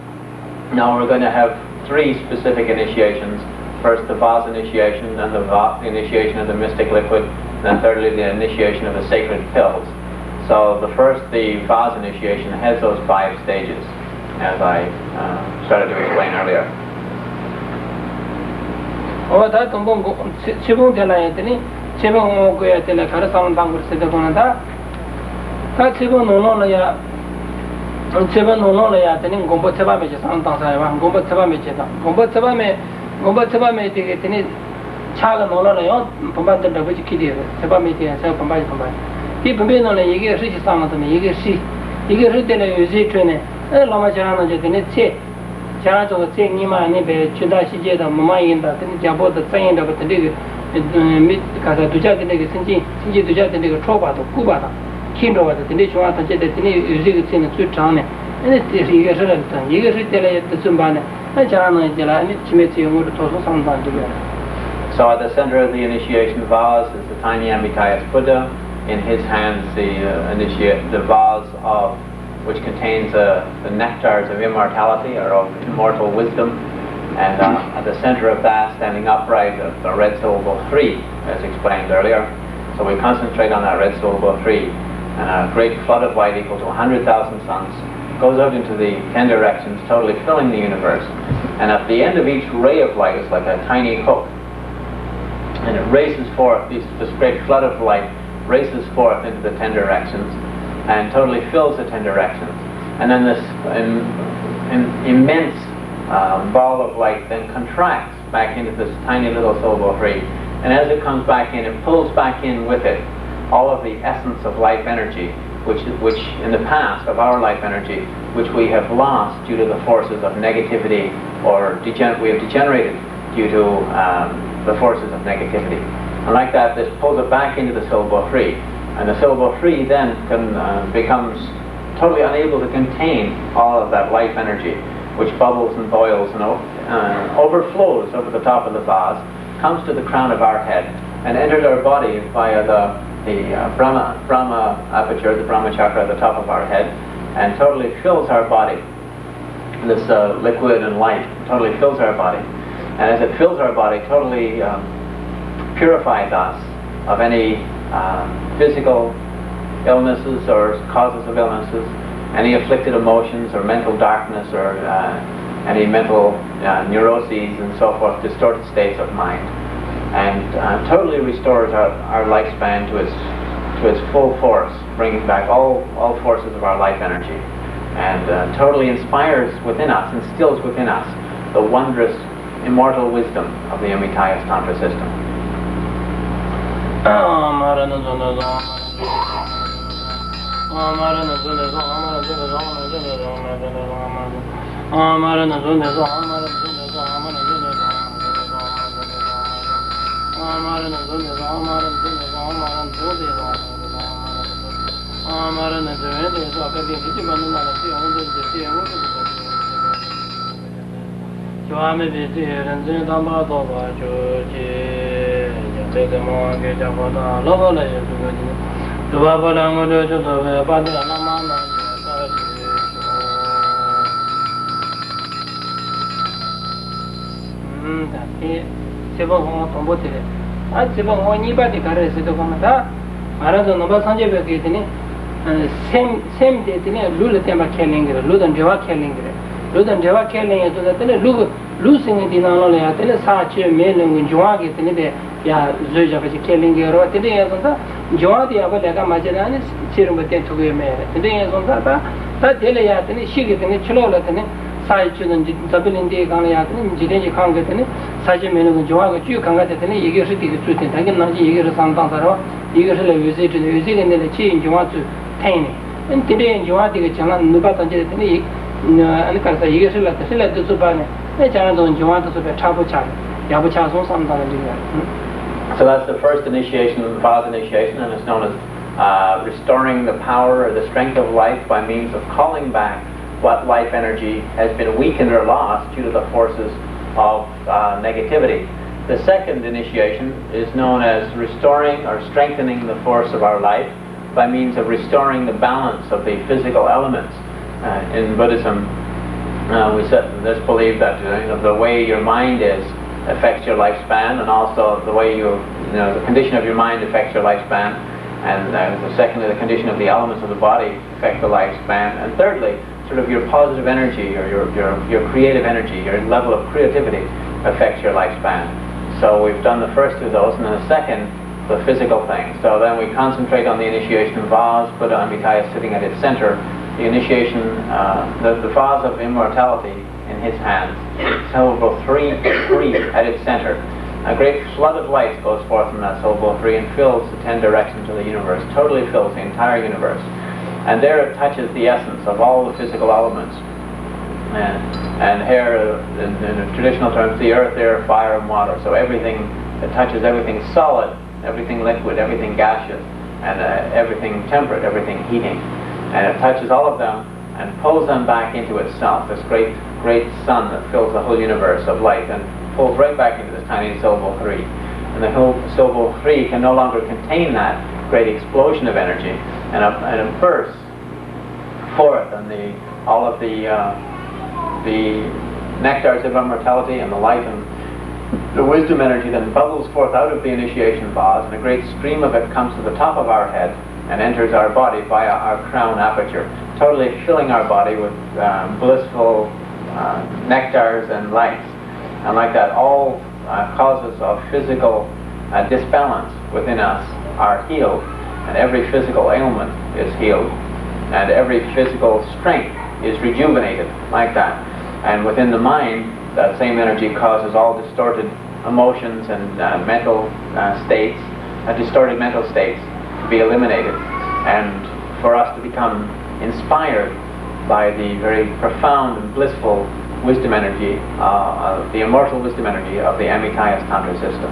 now we're going to have 3 specific initiations. First, the vase initiation, then the initiation of the mystic liquid, then thirdly, the initiation of the sacred pills. So the vase initiation has those 5 stages, as I started to explain earlier. Oh, that Chibung Telayatini, Chibung Goyatela Karasan Bangur Sidagonada, that Chibung Noloya, Chibun Noloya, then Gomba Tabamich, Santan, Gomba Tabamich, Gomba Tabame Tini Chaga Noloyon, Pambata David Kiddy, Tabamiti and Self Pambai Pambai. People being on a Yiga Rishi Samatami, Yiga Shi, Yiga Ritele, Uzi Trinie, and Lamachana Jetinit, Charato was saying Nima Nibe, Chudashi Jeda, Mamayin, that Jabo the saying of the Dig, Casa Dujatin, Sinji Dujatin, Troba, Kubata, Kindo, the Nishwata Jetini, Uzi in the Sutane, and it's Yiga Rilton, Yiga Ritele, the Zumbane. So at the center of the initiation vase is the tiny Amityas Buddha. In his hands, the vase of which contains the nectars of immortality or of immortal wisdom. And at the center of that, standing upright, the red syllable 3, as explained earlier. So we concentrate on that red syllable 3, and a great flood of light equal to 100,000 suns goes out into the 10 directions, totally filling the universe. And at the end of each ray of light is like a tiny hook. And it races forth, this great flood of light races forth into the 10 directions and totally fills the 10 directions. And then this immense ball of light then contracts back into this tiny little syllable 3. And as it comes back in, it pulls back in with it all of the essence of life energy, which in the past of our life energy, which we have lost due to the forces of negativity, or we have degenerated due to the forces of negativity. And like that, this pulls it back into the syllable 3, and the syllable 3 then becomes totally unable to contain all of that life energy, which bubbles and boils and overflows over the top of the vase, comes to the crown of our head, and enters our body via the Brahma aperture, the Brahma chakra at the top of our head, and totally fills our body. This liquid and light totally fills our body. And as it fills our body, totally purifies us of any physical illnesses or causes of illnesses, any afflicted emotions or mental darkness or any mental neuroses and so forth, distorted states of mind. And totally restores our lifespan to its full force, bringing back all forces of our life energy, and totally inspires within us, instills within us the wondrous immortal wisdom of the Amityas Tantra system. So that's the first initiation of the Vaz initiation, and it's known as restoring the power or the strength of life by means of calling back what life energy has been weakened or lost due to the forces of negativity. The second initiation is known as restoring or strengthening the force of our life by means of restoring the balance of the physical elements. In Buddhism, we just believe that the way your mind is affects your lifespan, and also the way the condition of your mind affects your lifespan, and secondly, the condition of the elements of the body affect the lifespan, and thirdly, sort of your positive energy or your creative energy, your level of creativity affects your lifespan. So we've done the first of those, and then the second, the physical thing. So then we concentrate on the initiation of Vaz, Buddha Amitabha sitting at its center, the initiation, the vase of immortality in his hands, syllable 3 at its center. A great flood of light goes forth from that syllable 3 and fills the 10 directions of the universe, totally fills the entire universe. And there it touches the essence of all the physical elements. And here, in traditional terms, the earth, air, fire, and water. So everything, it touches everything solid, everything liquid, everything gaseous, and everything temperate, everything heating. And it touches all of them and pulls them back into itself, this great sun that fills the whole universe of light, and pulls right back into this tiny syllable 3. And the whole syllable 3 can no longer contain that great explosion of energy, and it bursts forth, and all of the nectars of immortality and the light and the wisdom energy then bubbles forth out of the initiation vase, and a great stream of it comes to the top of our head and enters our body via our crown aperture, totally filling our body with blissful nectars and lights. And like that, all causes of physical disbalance within us are healed, and every physical ailment is healed, and every physical strength is rejuvenated like that. And within the mind, that same energy causes all distorted emotions and mental states, distorted mental states, to be eliminated, and for us to become inspired by the very profound and blissful wisdom energy, the immortal wisdom energy of the Amitabha Tantra system.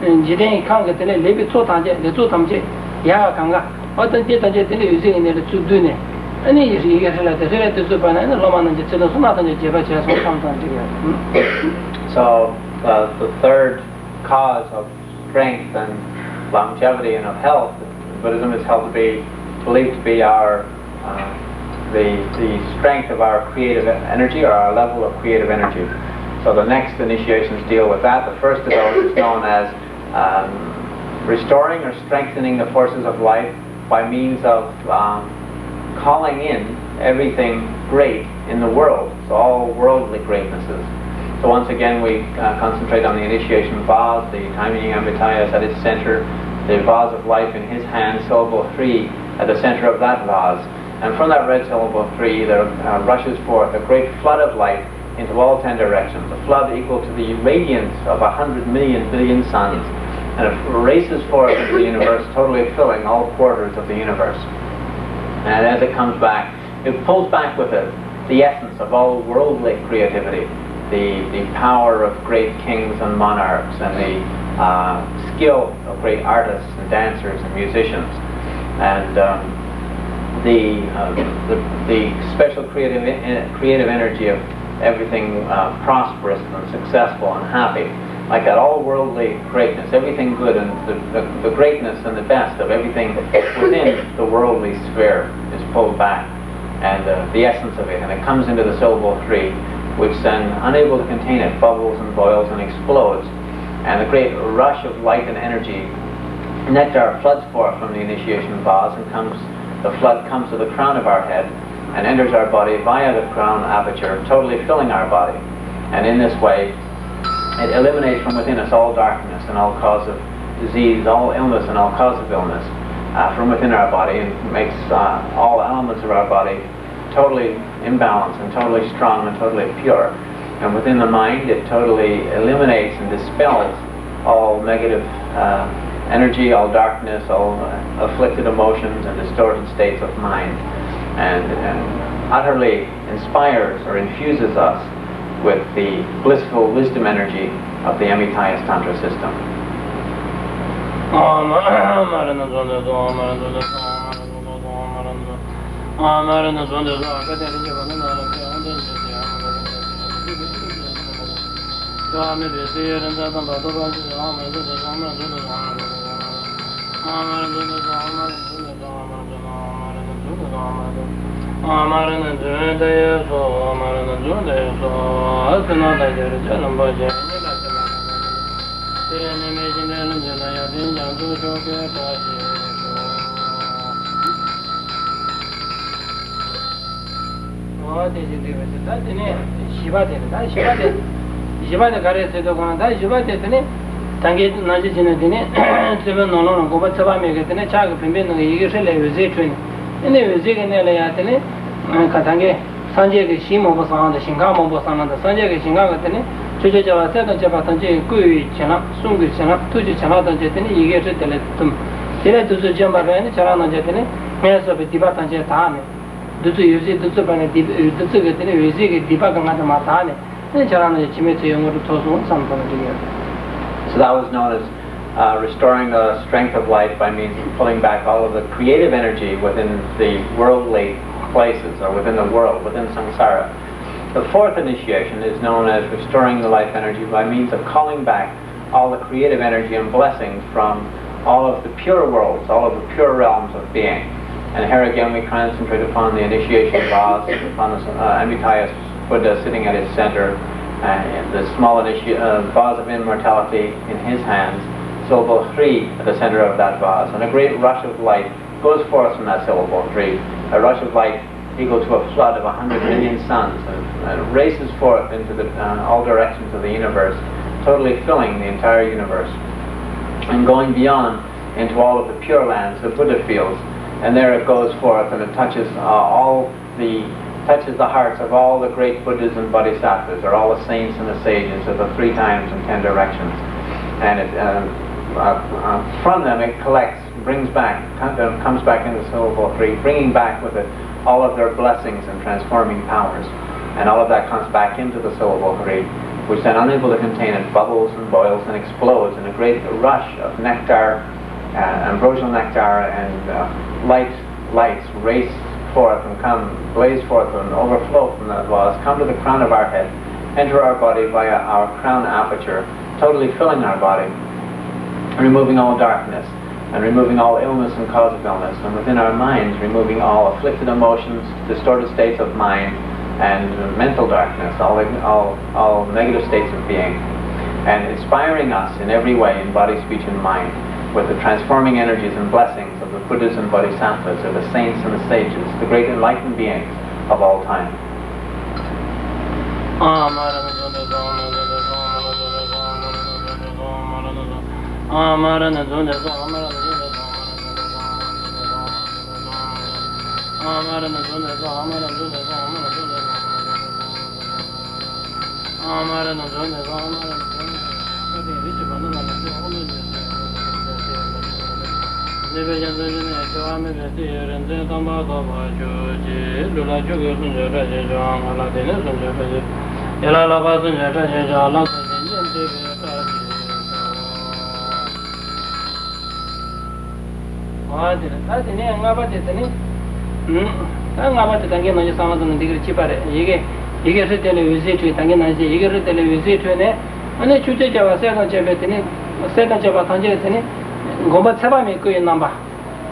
지den이 강가 때문에 레비 초탄제 레초 탐제 야가 강가 어떤 데단제 때문에 유생인들 주두네 아니 이게 해라도 수반은 로마는 이제 저도 소나던제 제가 제가 So the third cause of strength and longevity and of health, Buddhism is held to be believed to be our the strength of our creative energy, or our level of creative energy. So the next initiations deal with that. The first of those is known as restoring or strengthening the forces of life by means of calling in everything great in the world, so all worldly greatnesses. So once again we concentrate on the initiation vase, the Taimying Amitabha at its center, the vase of life in his hand, syllable 3 at the center of that vase. And from that red syllable 3 there rushes forth a great flood of light into all 10 directions, a flood equal to the radiance of 100 million billion suns, and it races forth into the universe, totally filling all quarters of the universe. And as it comes back, it pulls back with it the essence of all worldly creativity, the power of great kings and monarchs, and the skill of great artists and dancers and musicians, and the special creative energy of everything prosperous and successful and happy. Like that, all worldly greatness, everything good, and the greatness and the best of everything within the worldly sphere is pulled back, and the essence of it, and it comes into the syllable 3, which then, unable to contain it, bubbles and boils and explodes, and the great rush of light and energy, nectar floods forth from the initiation vase, and the flood comes to the crown of our head and enters our body via the crown aperture, totally filling our body, and in this way it eliminates from within us all darkness and all cause of disease, all illness and all cause of illness from within our body, and makes all elements of our body totally imbalanced and totally strong and totally pure. And within the mind it totally eliminates and dispels all negative energy, all darkness, all afflicted emotions and distorted states of mind, and utterly inspires or infuses us with the blissful wisdom energy of the Amitabha Tantra system. So that was known as restoring the strength of life by means of pulling back all of the creative energy within the worldly places, or within the world, within samsara. The fourth initiation is known as restoring the life energy by means of calling back all the creative energy and blessings from all of the pure worlds, all of the pure realms of being. And here again we concentrate upon the initiation vase, upon the Amitabha Buddha sitting at his center, and the small vase of immortality in his hands, syllable 3 at the center of that vase, and a great rush of light goes forth from that syllable 3, a rush of light equal to a flood of 100 million suns, and it races forth into all directions of the universe, totally filling the entire universe, and going beyond into all of the pure lands, the Buddha fields, and there it goes forth, and it touches touches the hearts of all the great Buddhas and Bodhisattvas, or all the saints and the sages of the 3 times and 10 directions, and it from them it collects, brings back, comes back into syllable 3, bringing back with it all of their blessings and transforming powers, and all of that comes back into the syllable 3, which then, unable to contain it, bubbles and boils and explodes in a great rush of nectar, ambrosial nectar, and lights race forth and blaze forth and overflow from that vase, come to the crown of our head, enter our body via our crown aperture, totally filling our body, removing all darkness, and removing all illness and cause of illness, and within our minds, removing all afflicted emotions, distorted states of mind, and mental darkness, all negative states of being, and inspiring us in every way in body, speech, and mind, with the transforming energies and blessings of the Buddhas and Bodhisattvas, or the saints and the sages, the great enlightened beings of all time. Gungbar Tsaba mi kuya namba.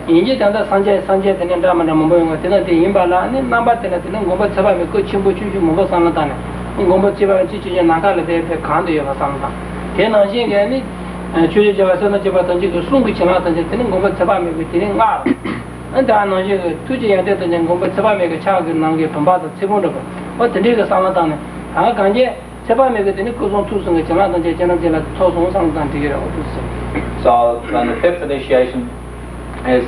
Inji tanda sanje tene dhamma dhamma mboyonga tena te imbala ne namba tena Gungbar Tsaba mi kuya chimbo chuchu mbo sanatane. Gungbar Tsaba chichu nakala te khande yoga sanata. Tena shinga ne chuchu java sana java tanji ku sungu chima tanje tene Gungbar Tsaba mi kuya tene ngara. Anta ana shinga tuji yante tanje Gungbar Tsaba mi kuya chaga nange pambata tsibunda pa. Wa tende ka sanatane. Anga kanje Tsaba mi kuya tene kuzon tusunga chima tanje chana jela tosung sanatane tigera otusi. So then the fifth initiation is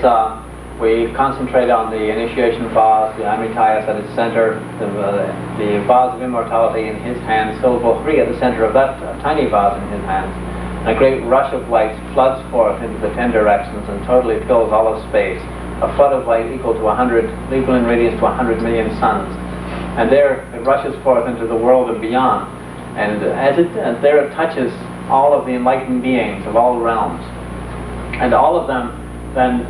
we concentrate on the initiation vase, the Amitayas at its center, the vase of immortality in his hands, syllable 3 at the center of that tiny vase in his hands. And a great rush of light floods forth into the 10 directions and totally fills all of space. A flood of light equal in radiance to 100 million suns. And there it rushes forth into the world and beyond. And there it touches all of the enlightened beings of all realms, and all of them then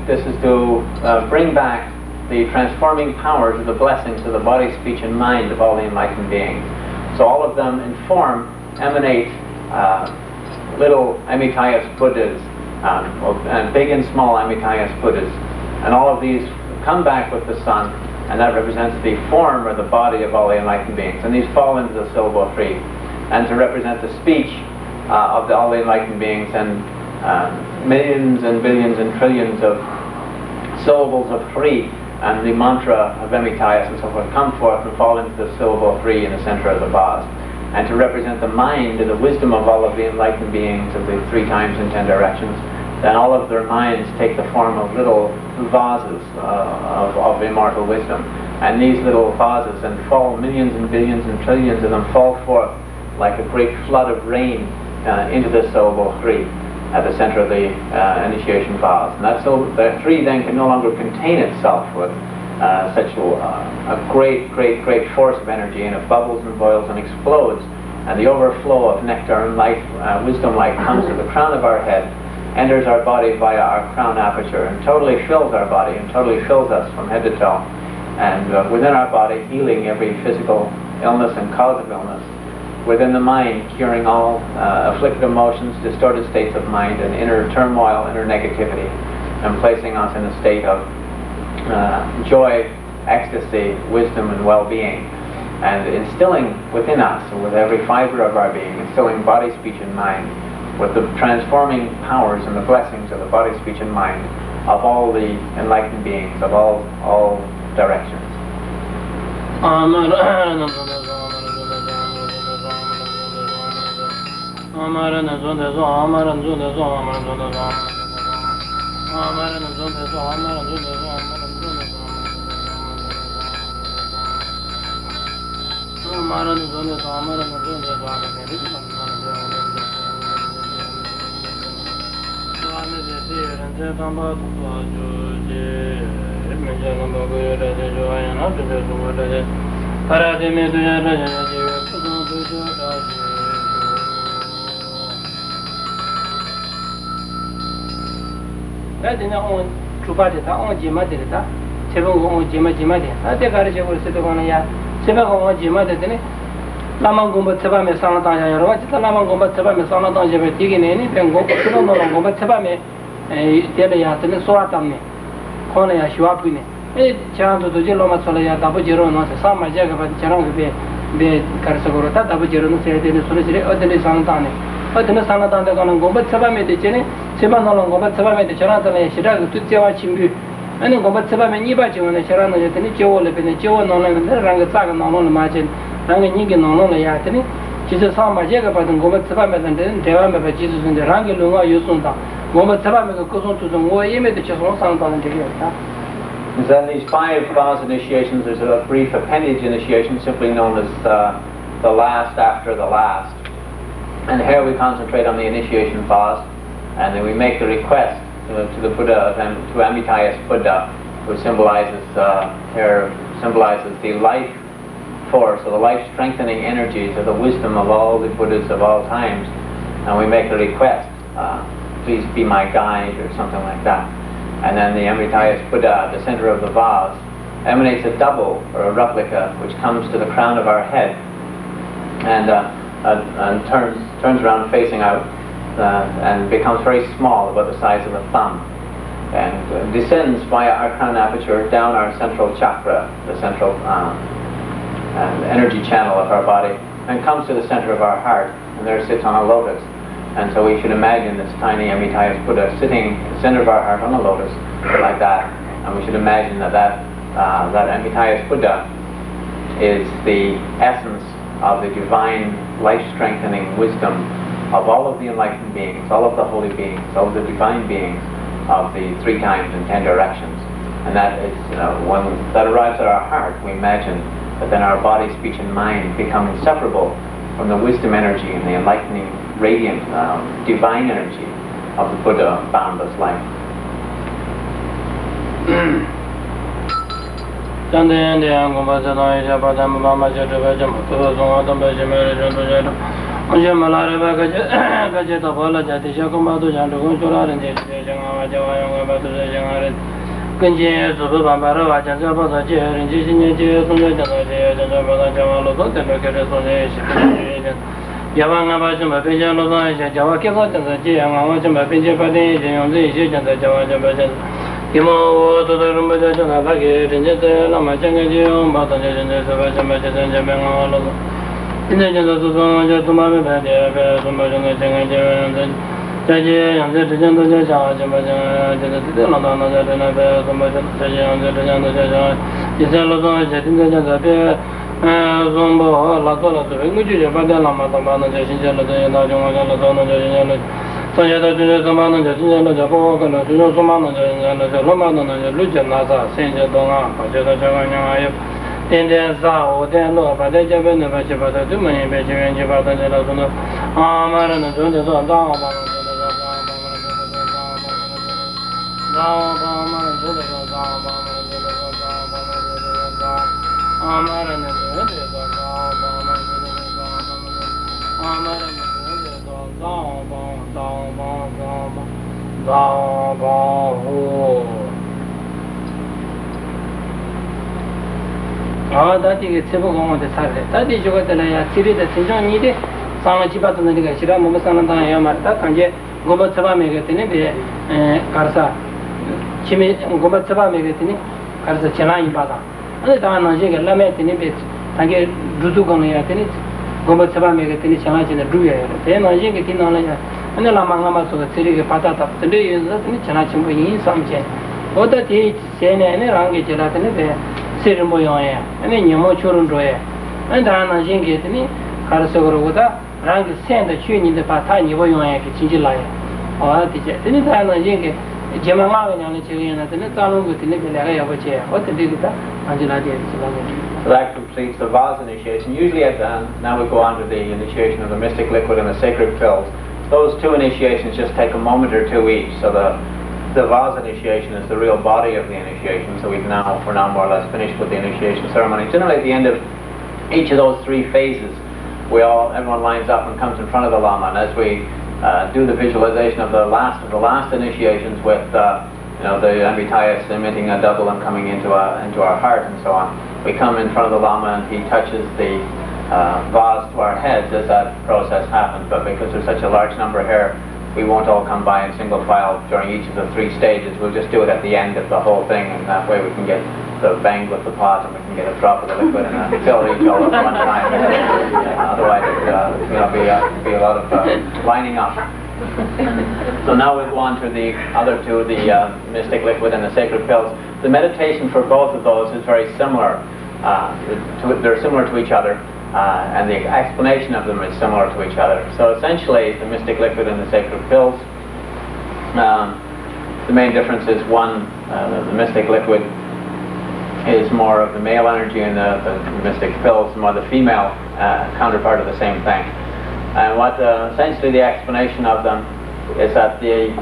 this is to bring back the transforming powers of the blessings of the body, speech, and mind of all the enlightened beings. So all of them in form emanate little Amitayas Buddhas, and big and small Amitayas Buddhas, and all of these come back with the sun, and that represents the form or the body of all the enlightened beings, and these fall into the syllable 3. And to represent the speech of all the enlightened beings, and millions and billions and trillions of syllables of 3, and the mantra of Amitayas and so forth come forth and fall into the syllable 3 in the center of the vase. And to represent the mind and the wisdom of all of the enlightened beings of the 3 times in 10 directions, then all of their minds take the form of little vases of immortal wisdom. And these little vases then fall, millions and billions and trillions of them fall forth like a great flood of rain into the syllable 3 at the center of the initiation vase. And the 3 then can no longer contain itself with such a great force of energy, and it bubbles and boils and explodes, and the overflow of nectar and light, wisdom light, comes to the crown of our head, enters our body via our crown aperture, and totally fills our body and totally fills us from head to toe, and within our body healing every physical illness and cause of illness, within the mind curing all afflicted emotions, distorted states of mind, and inner turmoil, inner negativity, and placing us in a state of joy, ecstasy, wisdom, and well-being, and instilling within us, with every fiber of our being, instilling body, speech, and mind, with the transforming powers and the blessings of the body, speech, and mind of all the enlightened beings of all directions. That in our own Trupati, our own Jimadita, Seven Jimadi. I take a will sit on ya, Seven Jimadini. Lama Gumba Sabame Sanatanya, Lama Gumba Sabame Sanatanja, digging anything, go to Gumba Sabame, Delayat, Soratami, Konya Shuapini. Chance to Jiloma Solaya, Tabujero, Sama Jaga, Charang be Carsagorota, Tabujero, said in the solicitor, or the Santani. But in the Sanatan, the Gomba Sabame, the Chene, Sebano, Gomba Sabame, the Charantana, Shiraga, Tutia Chimbu, and then Gomba Sabame, Nibachi, when the Charana, the Nicho, the Joe, no longer Rangasaga, no longer margin. Ranganigan on the Yatini, Jesus saw my Jagabat and Gobat Sabam and then Devama by Jesus in the Rangalunga Yusunda. Gobat Sabam goes on to the war, image the Chesson Santan and then these 5 vows initiations, there's a brief appendage initiation simply known as the last after the last. And here we concentrate on the initiation vows, and then we make the request to the Buddha, to Amitabha's Buddha, who symbolizes the life force, or the life-strengthening energies of the wisdom of all the Buddhas of all times, and we make a request, please be my guide, or something like that. And then the Amitabha's Buddha, at the center of the vase, emanates a double, or a replica, which comes to the crown of our head, and turns around facing out, and becomes very small, about the size of a thumb, and descends via our crown aperture down our central chakra, the central energy channel of our body, and comes to the center of our heart, and there sits on a lotus. And so we should imagine this tiny Amitabha's Buddha sitting in the center of our heart on a lotus, like that, and we should imagine that Amitabha's Buddha is the essence of the divine life-strengthening wisdom of all of the enlightened beings, all of the holy beings, all of the divine beings of the 3 times and 10 directions. And that is, when that arrives at our heart, we imagine that then our body, speech, and mind become inseparable from the wisdom energy and the enlightening, radiant, divine energy of the Buddha of boundless life. Yavanga Bajama Pijano, Java Kevot, and the Jama Pija Padi, and the Java Jabajan. Kimo to the Rumbajan, Lagi, and Lama Jangajion, Batan, and the Savajamajan and Jamanga. In the Jana to Mami Padia, Sumajan Jangajan, and Jaji, and the Jana Jamajan, the Lana, the Sumajan, the Jana, Isalo, Jatin, Zombo, Latola, the Vinguji, Badala, Matamana, Jajala, the Sayada, the Samana, the Japo, and the Somana, the Romana, the Lujanasa, Saint Dona, Pajada Javana, then there's Sao, then no, but they have never Jabata, too many Bejan Jabata, the Amar and the Jonah down. That is a civil on the Saturday. That is what the city that St. John needed. Sama Chipat and the Shira, Mumasana Yamata, Kanje, Gobatsaba Megatini, Karsa, Chimi, Gobatsaba Megatini, Karsa Chelani Bata. And the Tanajiga Lametini bits, I get Dudugon Yatinis, Gobatsaba Megatini, Chalaj in the Druya, then I jig it in on and the Lamanga of the city Patata. Today is nothing Chanachim in some chain. What that is, Sena and Rangi Gelatini. Moya, and then you more children do it. And Anna Jingetini, Karasogota, Rank sent the tune in the Patani, Voyaki, Chingilaya, or Attija. Then it's Anna Jinke, Gemma and the Chilean, and the Talon with the Nicolaya of a chair. What the Digita, Angela did. So that completes the vase initiation. Usually at the end, now we go on to the initiation of the mystic liquid and the sacred pills. Those 2 initiations just take a moment or 2 each. So the vase initiation is the real body of the initiation, so we're now more or less finished with the initiation ceremony. Generally at the end of each of those 3 phases, everyone lines up and comes in front of the Lama, and as we do the visualization of the last initiations with the Amritayas emitting a double and coming into our heart and so on. We come in front of the Lama and he touches the vase to our heads as that process happens, but because there's such a large number here, we won't all come by in single file during each of the 3 stages. We'll just do it at the end of the whole thing, and that way we can get the bang with the pot and we can get a drop of the liquid and fill each all at one time. Otherwise it'll be a lot of lining up. So now we'll go on to the other two, the mystic liquid and the sacred pills. The meditation for both of those is very similar. They're similar to each other, and the explanation of them is similar to each other. So essentially, the mystic liquid and the sacred pills, the main difference is one, the mystic liquid is more of the male energy, and the mystic pills more the female counterpart of the same thing. And what essentially the explanation of them is that the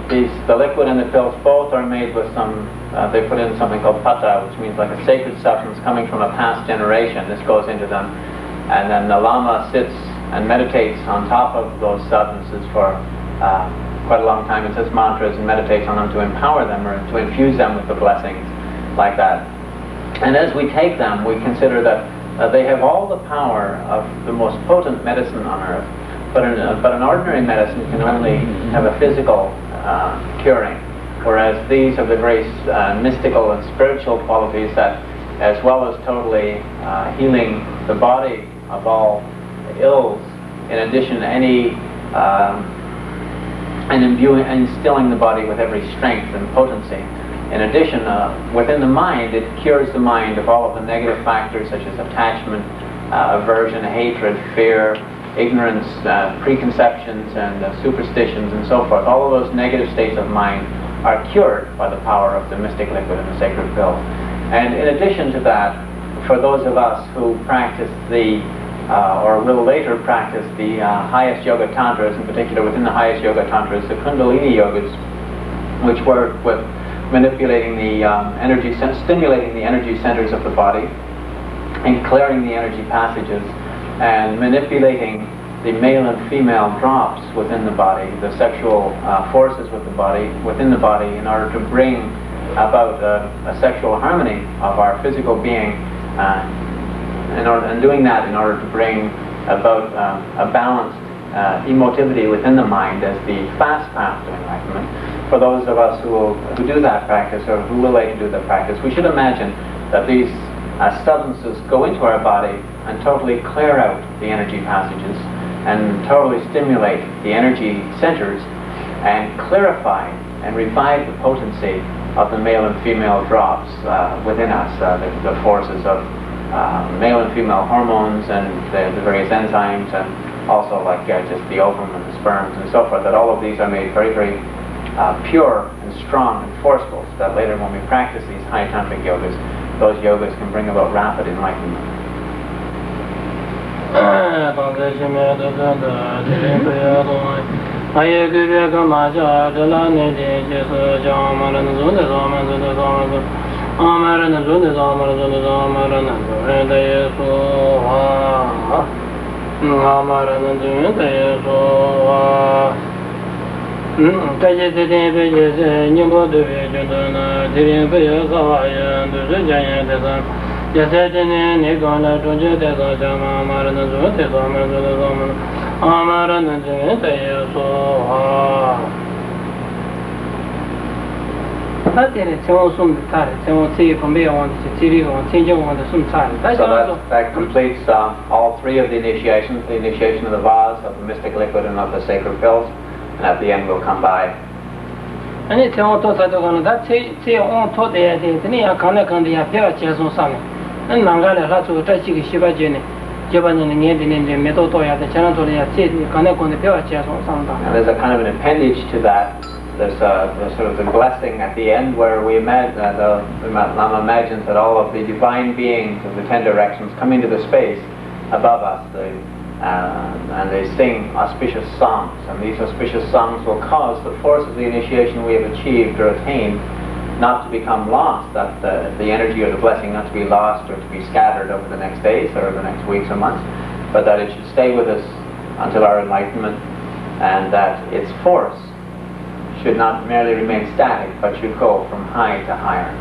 liquid and the pills both are made with some, they put in something called pata, which means like a sacred substance coming from a past generation. This goes into them, and then the Lama sits and meditates on top of those substances for quite a long time, and says mantras and meditates on them to empower them or to infuse them with the blessings like that. And as we take them, we consider that they have all the power of the most potent medicine on earth. But an ordinary medicine can only have a physical curing, whereas these have the very mystical and spiritual qualities that, as well as totally healing the body of all ills, in addition and instilling the body with every strength and potency. In addition, within the mind, it cures the mind of all of the negative factors such as attachment, aversion, hatred, fear, ignorance, preconceptions, and superstitions, and so forth. All of those negative states of mind are cured by the power of the mystic liquid and the sacred pill. And in addition to that, for those of us who practice or will later practice the highest yoga tantras, in particular within the highest yoga tantras, the Kundalini yogas, which work with manipulating the stimulating the energy centers of the body, and clearing the energy passages, and manipulating the male and female drops within the body, the sexual forces within the body, in order to bring about a sexual harmony of our physical being, and doing that in order to bring about a balanced emotivity within the mind as the fast path to enlightenment. For those of us who do that practice, or who will later do the practice, we should imagine that these substances go into our body and totally clear out the energy passages and totally stimulate the energy centers and clarify and revive the potency of the male and female drops within us, the forces of male and female hormones and the various enzymes, and also like just the ovum and the sperms and so forth, that all of these are made very, very pure and strong and forceful, so that later when we practice these high tantric yogas, those yogas can bring about rapid enlightenment. So that completes all 3 of the initiations, the initiation of the vase, of the mystic liquid, and of the sacred pills, and at the end we'll come by. And there's a kind of an appendage to that. There's sort of the blessing at the end, where we imagine, the Lama imagines that all of the divine beings of the 10 directions come into the space above us, and they sing auspicious songs, and these auspicious songs will cause the force of the initiation we have achieved or attained not to become lost, that the energy or the blessing not to be lost or to be scattered over the next days or the next weeks or months, but that it should stay with us until our enlightenment, and that its force should not merely remain static, but should go from high to higher.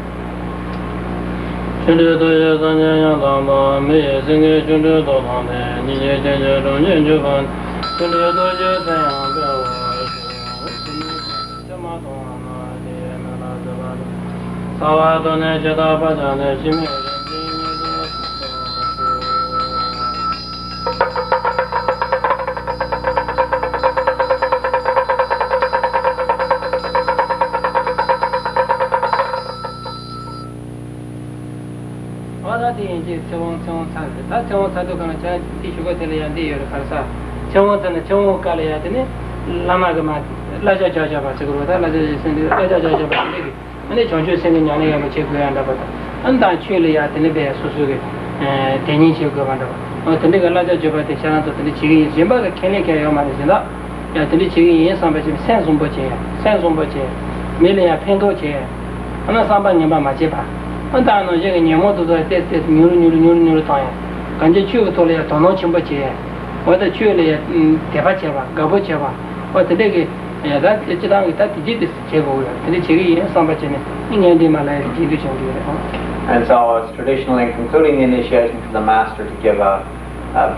And so it's traditional in concluding the initiation for the master to give a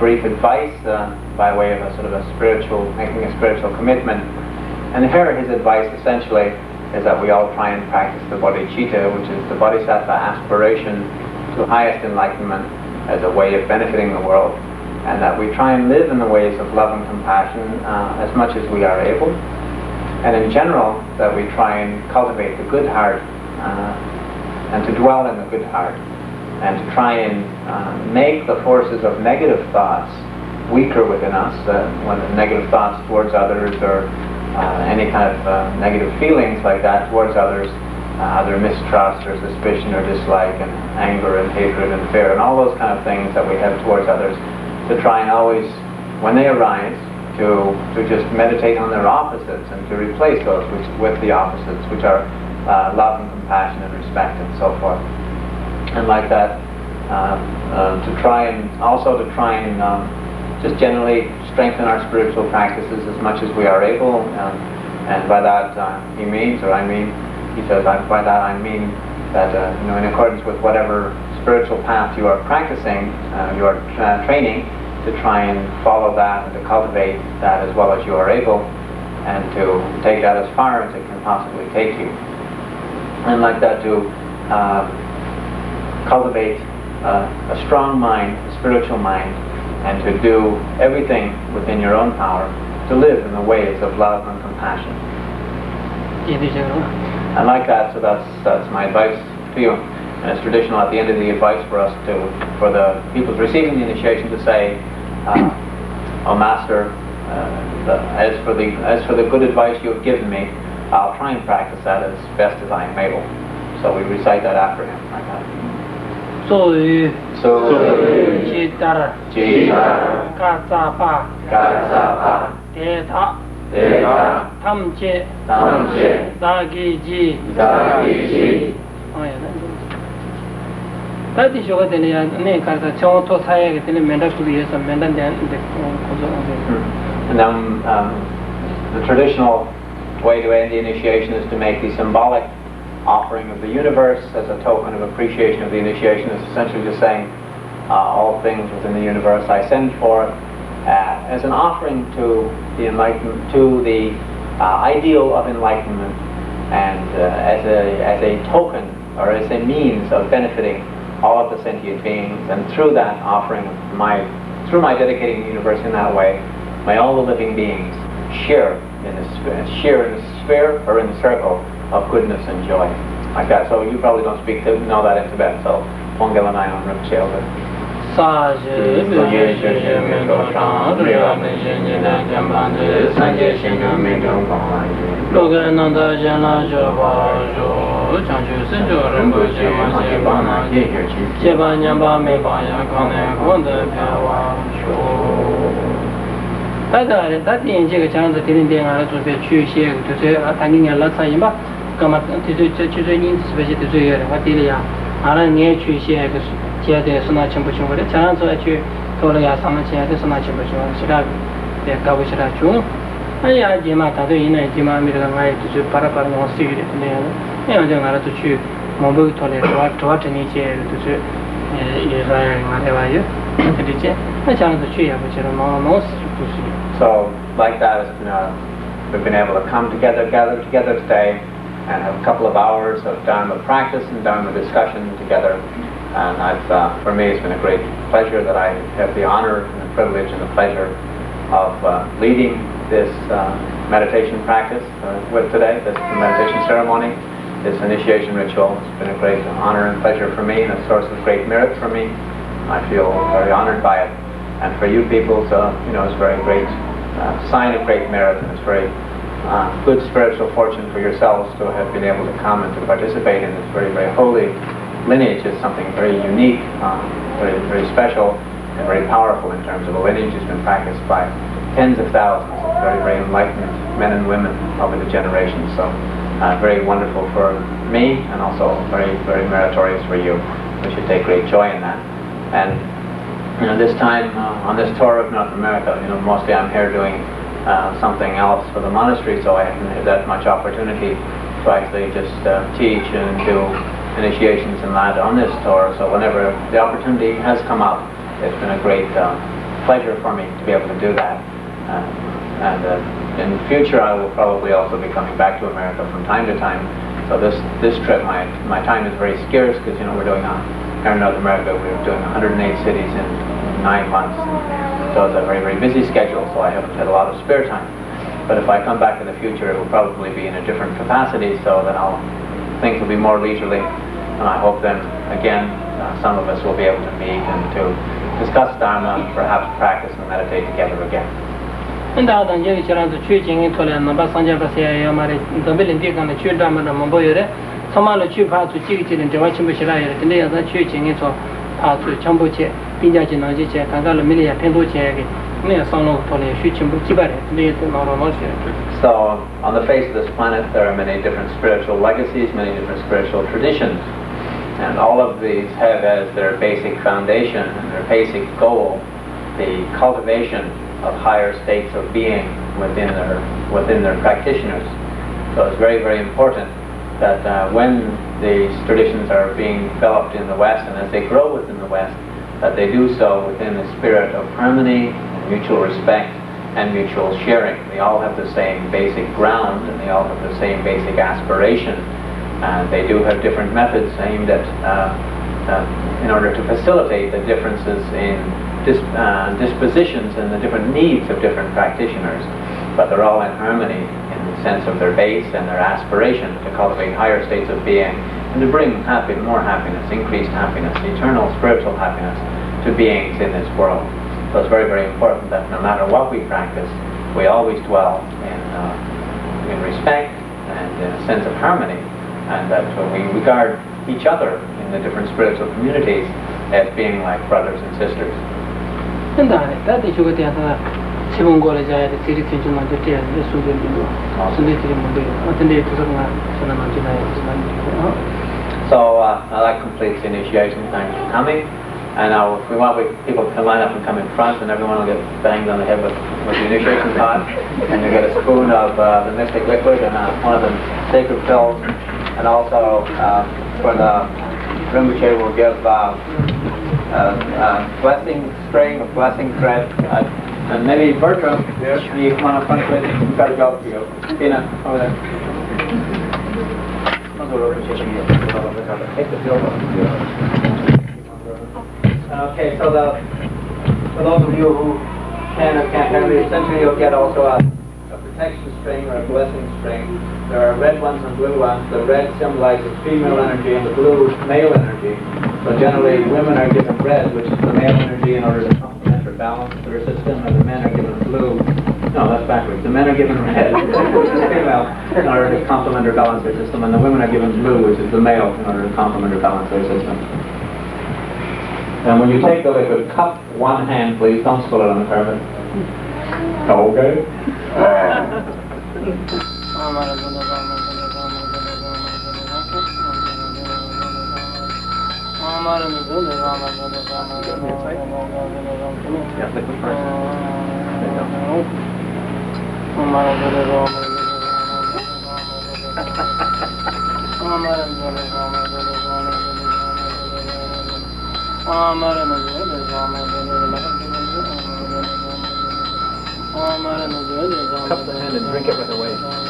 brief advice by way of a sort of a spiritual, making a spiritual commitment. And here his advice essentially is that we all try and practice the bodhicitta, which is the bodhisattva aspiration to highest enlightenment as a way of benefiting the world, and that we try and live in the ways of love and compassion as much as we are able, and in general that we try and cultivate the good heart and to dwell in the good heart, and to try and make the forces of negative thoughts weaker within us, when the negative thoughts towards others or any kind of negative feelings like that towards others, either mistrust or suspicion or dislike and anger and hatred and fear and all those kind of things that we have towards others, to try and always, when they arise, to just meditate on their opposites and to replace those with the opposites, which are love and compassion and respect and so forth. And like that, to try and just generally strengthen our spiritual practices as much as we are able, and by that he says, by that I mean that in accordance with whatever spiritual path you are practicing, you are training, to try and follow that and to cultivate that as well as you are able, and to take that as far as it can possibly take you. And like that, to cultivate a strong mind, a spiritual mind, and to do everything within your own power to live in the ways of love and compassion. And like that, so that's my advice to you. And it's traditional at the end of the advice for the people receiving the initiation to say, "Oh Master, as for the good advice you have given me, I'll try and practice that as best as I am able." So we recite that after him like that. So Chitara Katsapa Teta Tamche Dagiji. Oh yeah, that is what the name Kata Choto Sai Menda to be some Mendan. And then the traditional way to end the initiation is to make the symbolic offering of the universe as a token of appreciation of the initiation. Is essentially just saying all things within the universe I send forth as an offering to the enlightenment, to the ideal of enlightenment, and as a token or as a means of benefiting all of the sentient beings. And through that offering, through my dedicating the universe in that way, may all the living beings share in the sphere or in the circle of goodness and joy, like that. So you probably don't know that in Tibet. So Pongelanai on Rinpoche. 아야 제마 다도 이내 제마 미르가 가이 주 파라파라 노시게 되네. 내가 나라도 주 몸을 토래 도와드니 제 주 이라야 말해봐요. 그렇지? 아장도 주야 버처럼 노스 So, like that, we've been able to come together, gather together today, and have a couple of hours of Dharma practice and Dharma discussion together. And for me, it's been a great pleasure that I have the honor and the privilege and the pleasure of leading this meditation practice with today, this meditation ceremony, this initiation ritual. It's been a great honor and pleasure for me, and a source of great merit for me. I feel very honored by it. And for you people, it's a very great sign of great merit, and it's very good spiritual fortune for yourselves to have been able to come and to participate in this very, very holy lineage. Is something very unique, very, very special, and very powerful in terms of a lineage. It's been practiced by tens of thousands of very, very enlightened men and women over the generations. So very wonderful for me, and also very, very meritorious for you. We should take great joy in that. And this time on this tour of North America, mostly I'm here doing something else for the monastery, so I haven't had that much opportunity to actually just teach and do initiations and that on this tour. So whenever the opportunity has come up, it's been a great pleasure for me to be able to do that. And in the future, I will probably also be coming back to America from time to time. So this trip, my time is very scarce, because we're doing here in North America, we're doing 108 cities in 9 months. So it's a very, very busy schedule, so I haven't had a lot of spare time. But if I come back in the future, it will probably be in a different capacity, so then things will be more leisurely. And I hope then, again, some of us will be able to meet and to discuss Dharma and perhaps practice and meditate together again. So, on the face of this planet, there are many different spiritual legacies, many different spiritual traditions. And all of these have as their basic foundation and their basic goal the cultivation of higher states of being within their practitioners. So it's very, very important that when these traditions are being developed in the West, and as they grow within the West, that they do so within the spirit of harmony, and mutual respect, and mutual sharing. They all have the same basic ground, and they all have the same basic aspiration. They do have different methods aimed at, in order to facilitate the differences in dispositions and the different needs of different practitioners. But they're all in harmony in the sense of their base and their aspiration to cultivate higher states of being and to bring more happiness, increased happiness, eternal spiritual happiness to beings in this world. So it's very, very important that no matter what we practice, we always dwell in respect and in a sense of harmony, and that we regard each other in the different spiritual communities as being like brothers and sisters. So that completes the initiation. Thanks for coming. And now if we want people to line up and come in front, and everyone will get banged on the head with the initiation pot, and you get a spoon of the mystic liquid and one of the sacred pills. And also for the Rinpoche will give blessing string, a blessing thread. And maybe Bertram, you come on up front with it. We've got a job for you. Tina, over there. Take the field off. Okay, so for those of you who can or can't handle it, essentially you'll get also a protection string or a blessing string. There are red ones and blue ones. The red symbolizes female energy and the blue male energy. So generally women are given red, which is the male energy, in order to complement or balance their system, and the men are given blue. No, that's backwards. The men are given red, which is female, in order to complement or balance their system, and the women are given blue, which is the male, in order to complement or balance their system. And when you take the liquid, cup one hand, please. Don't spill it on the carpet. Okay. Yeah, liquid first. There you go. Cup the hand and drink it with a wave.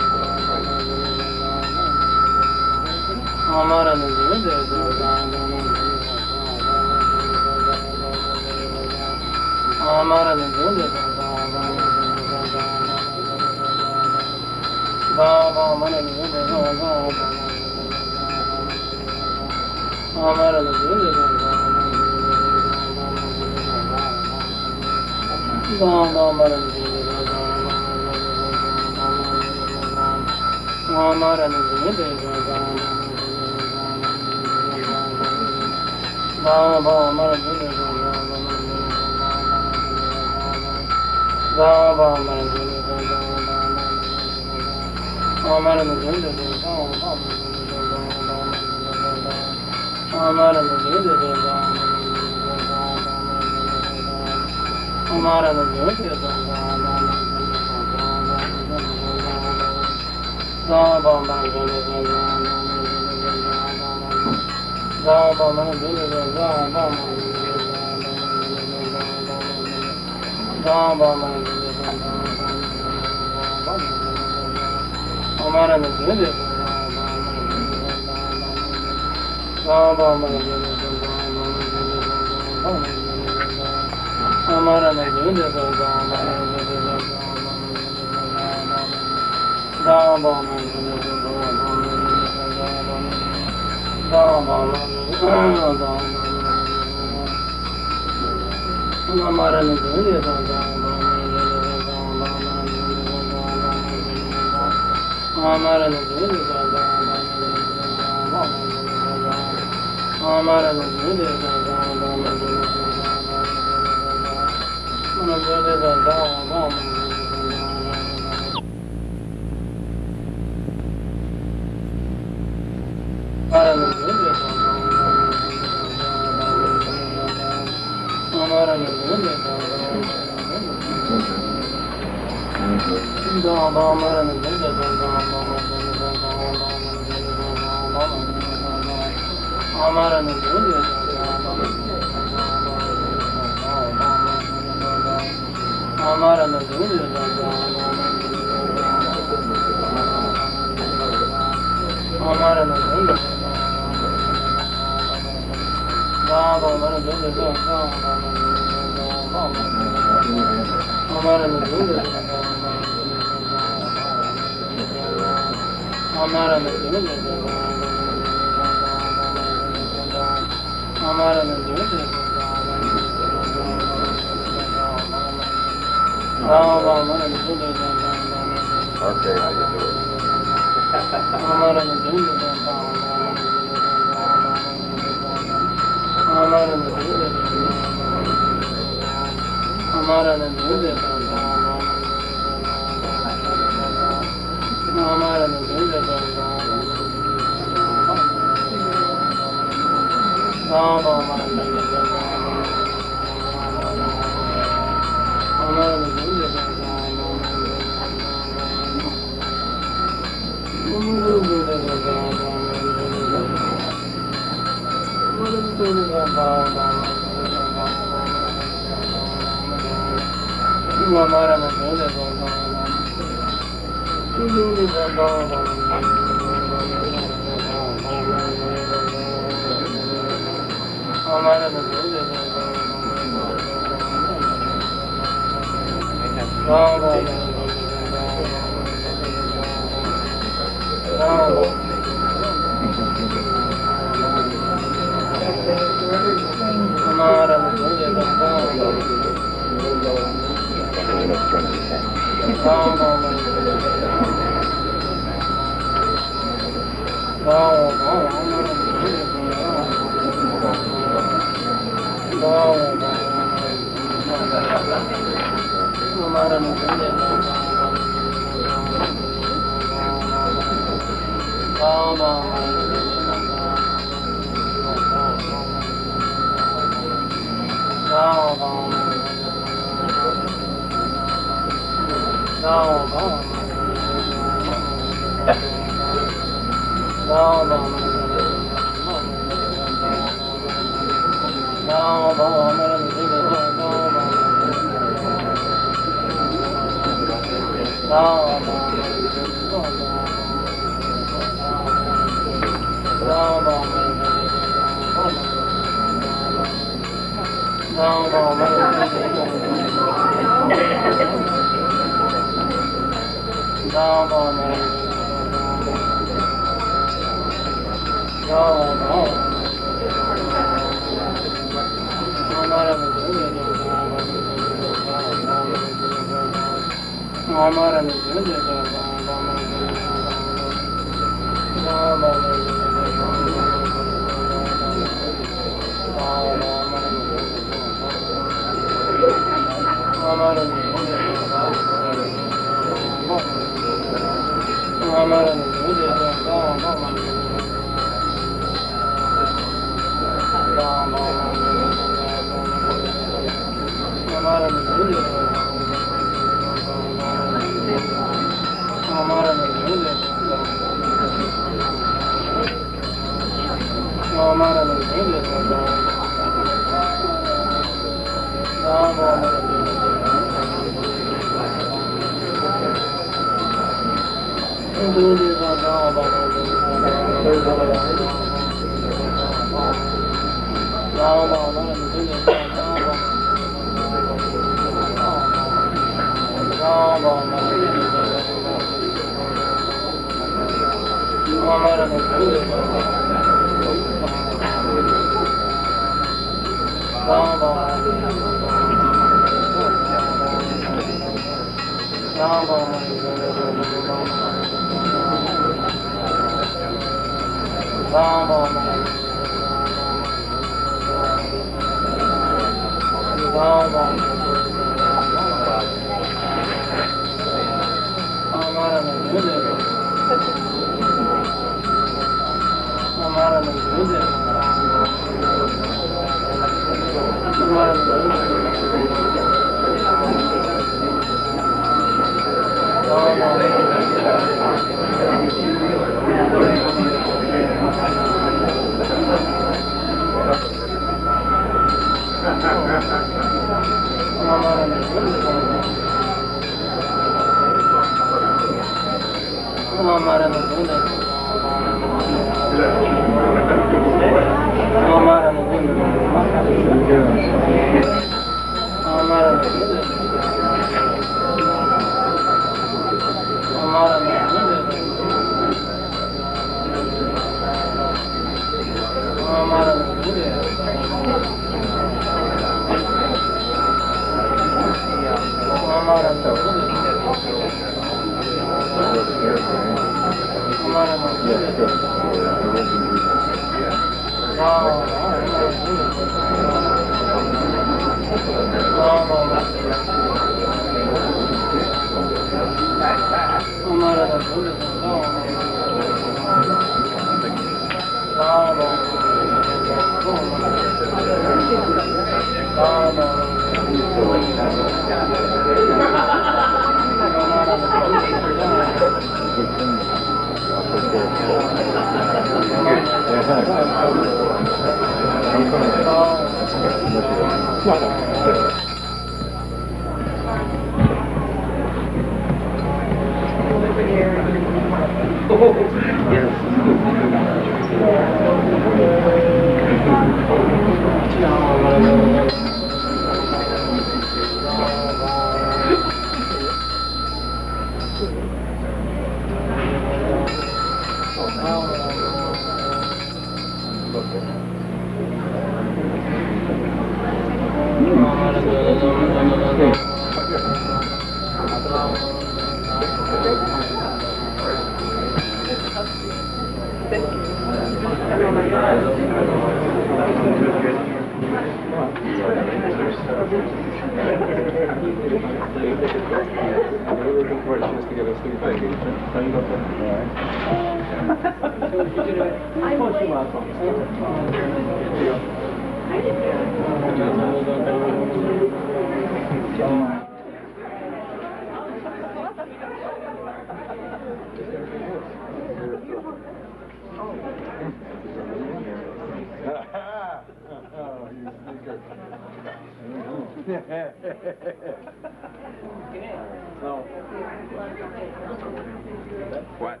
What?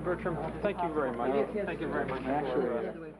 Bertram, thank you very much. Thank you very much. Actually,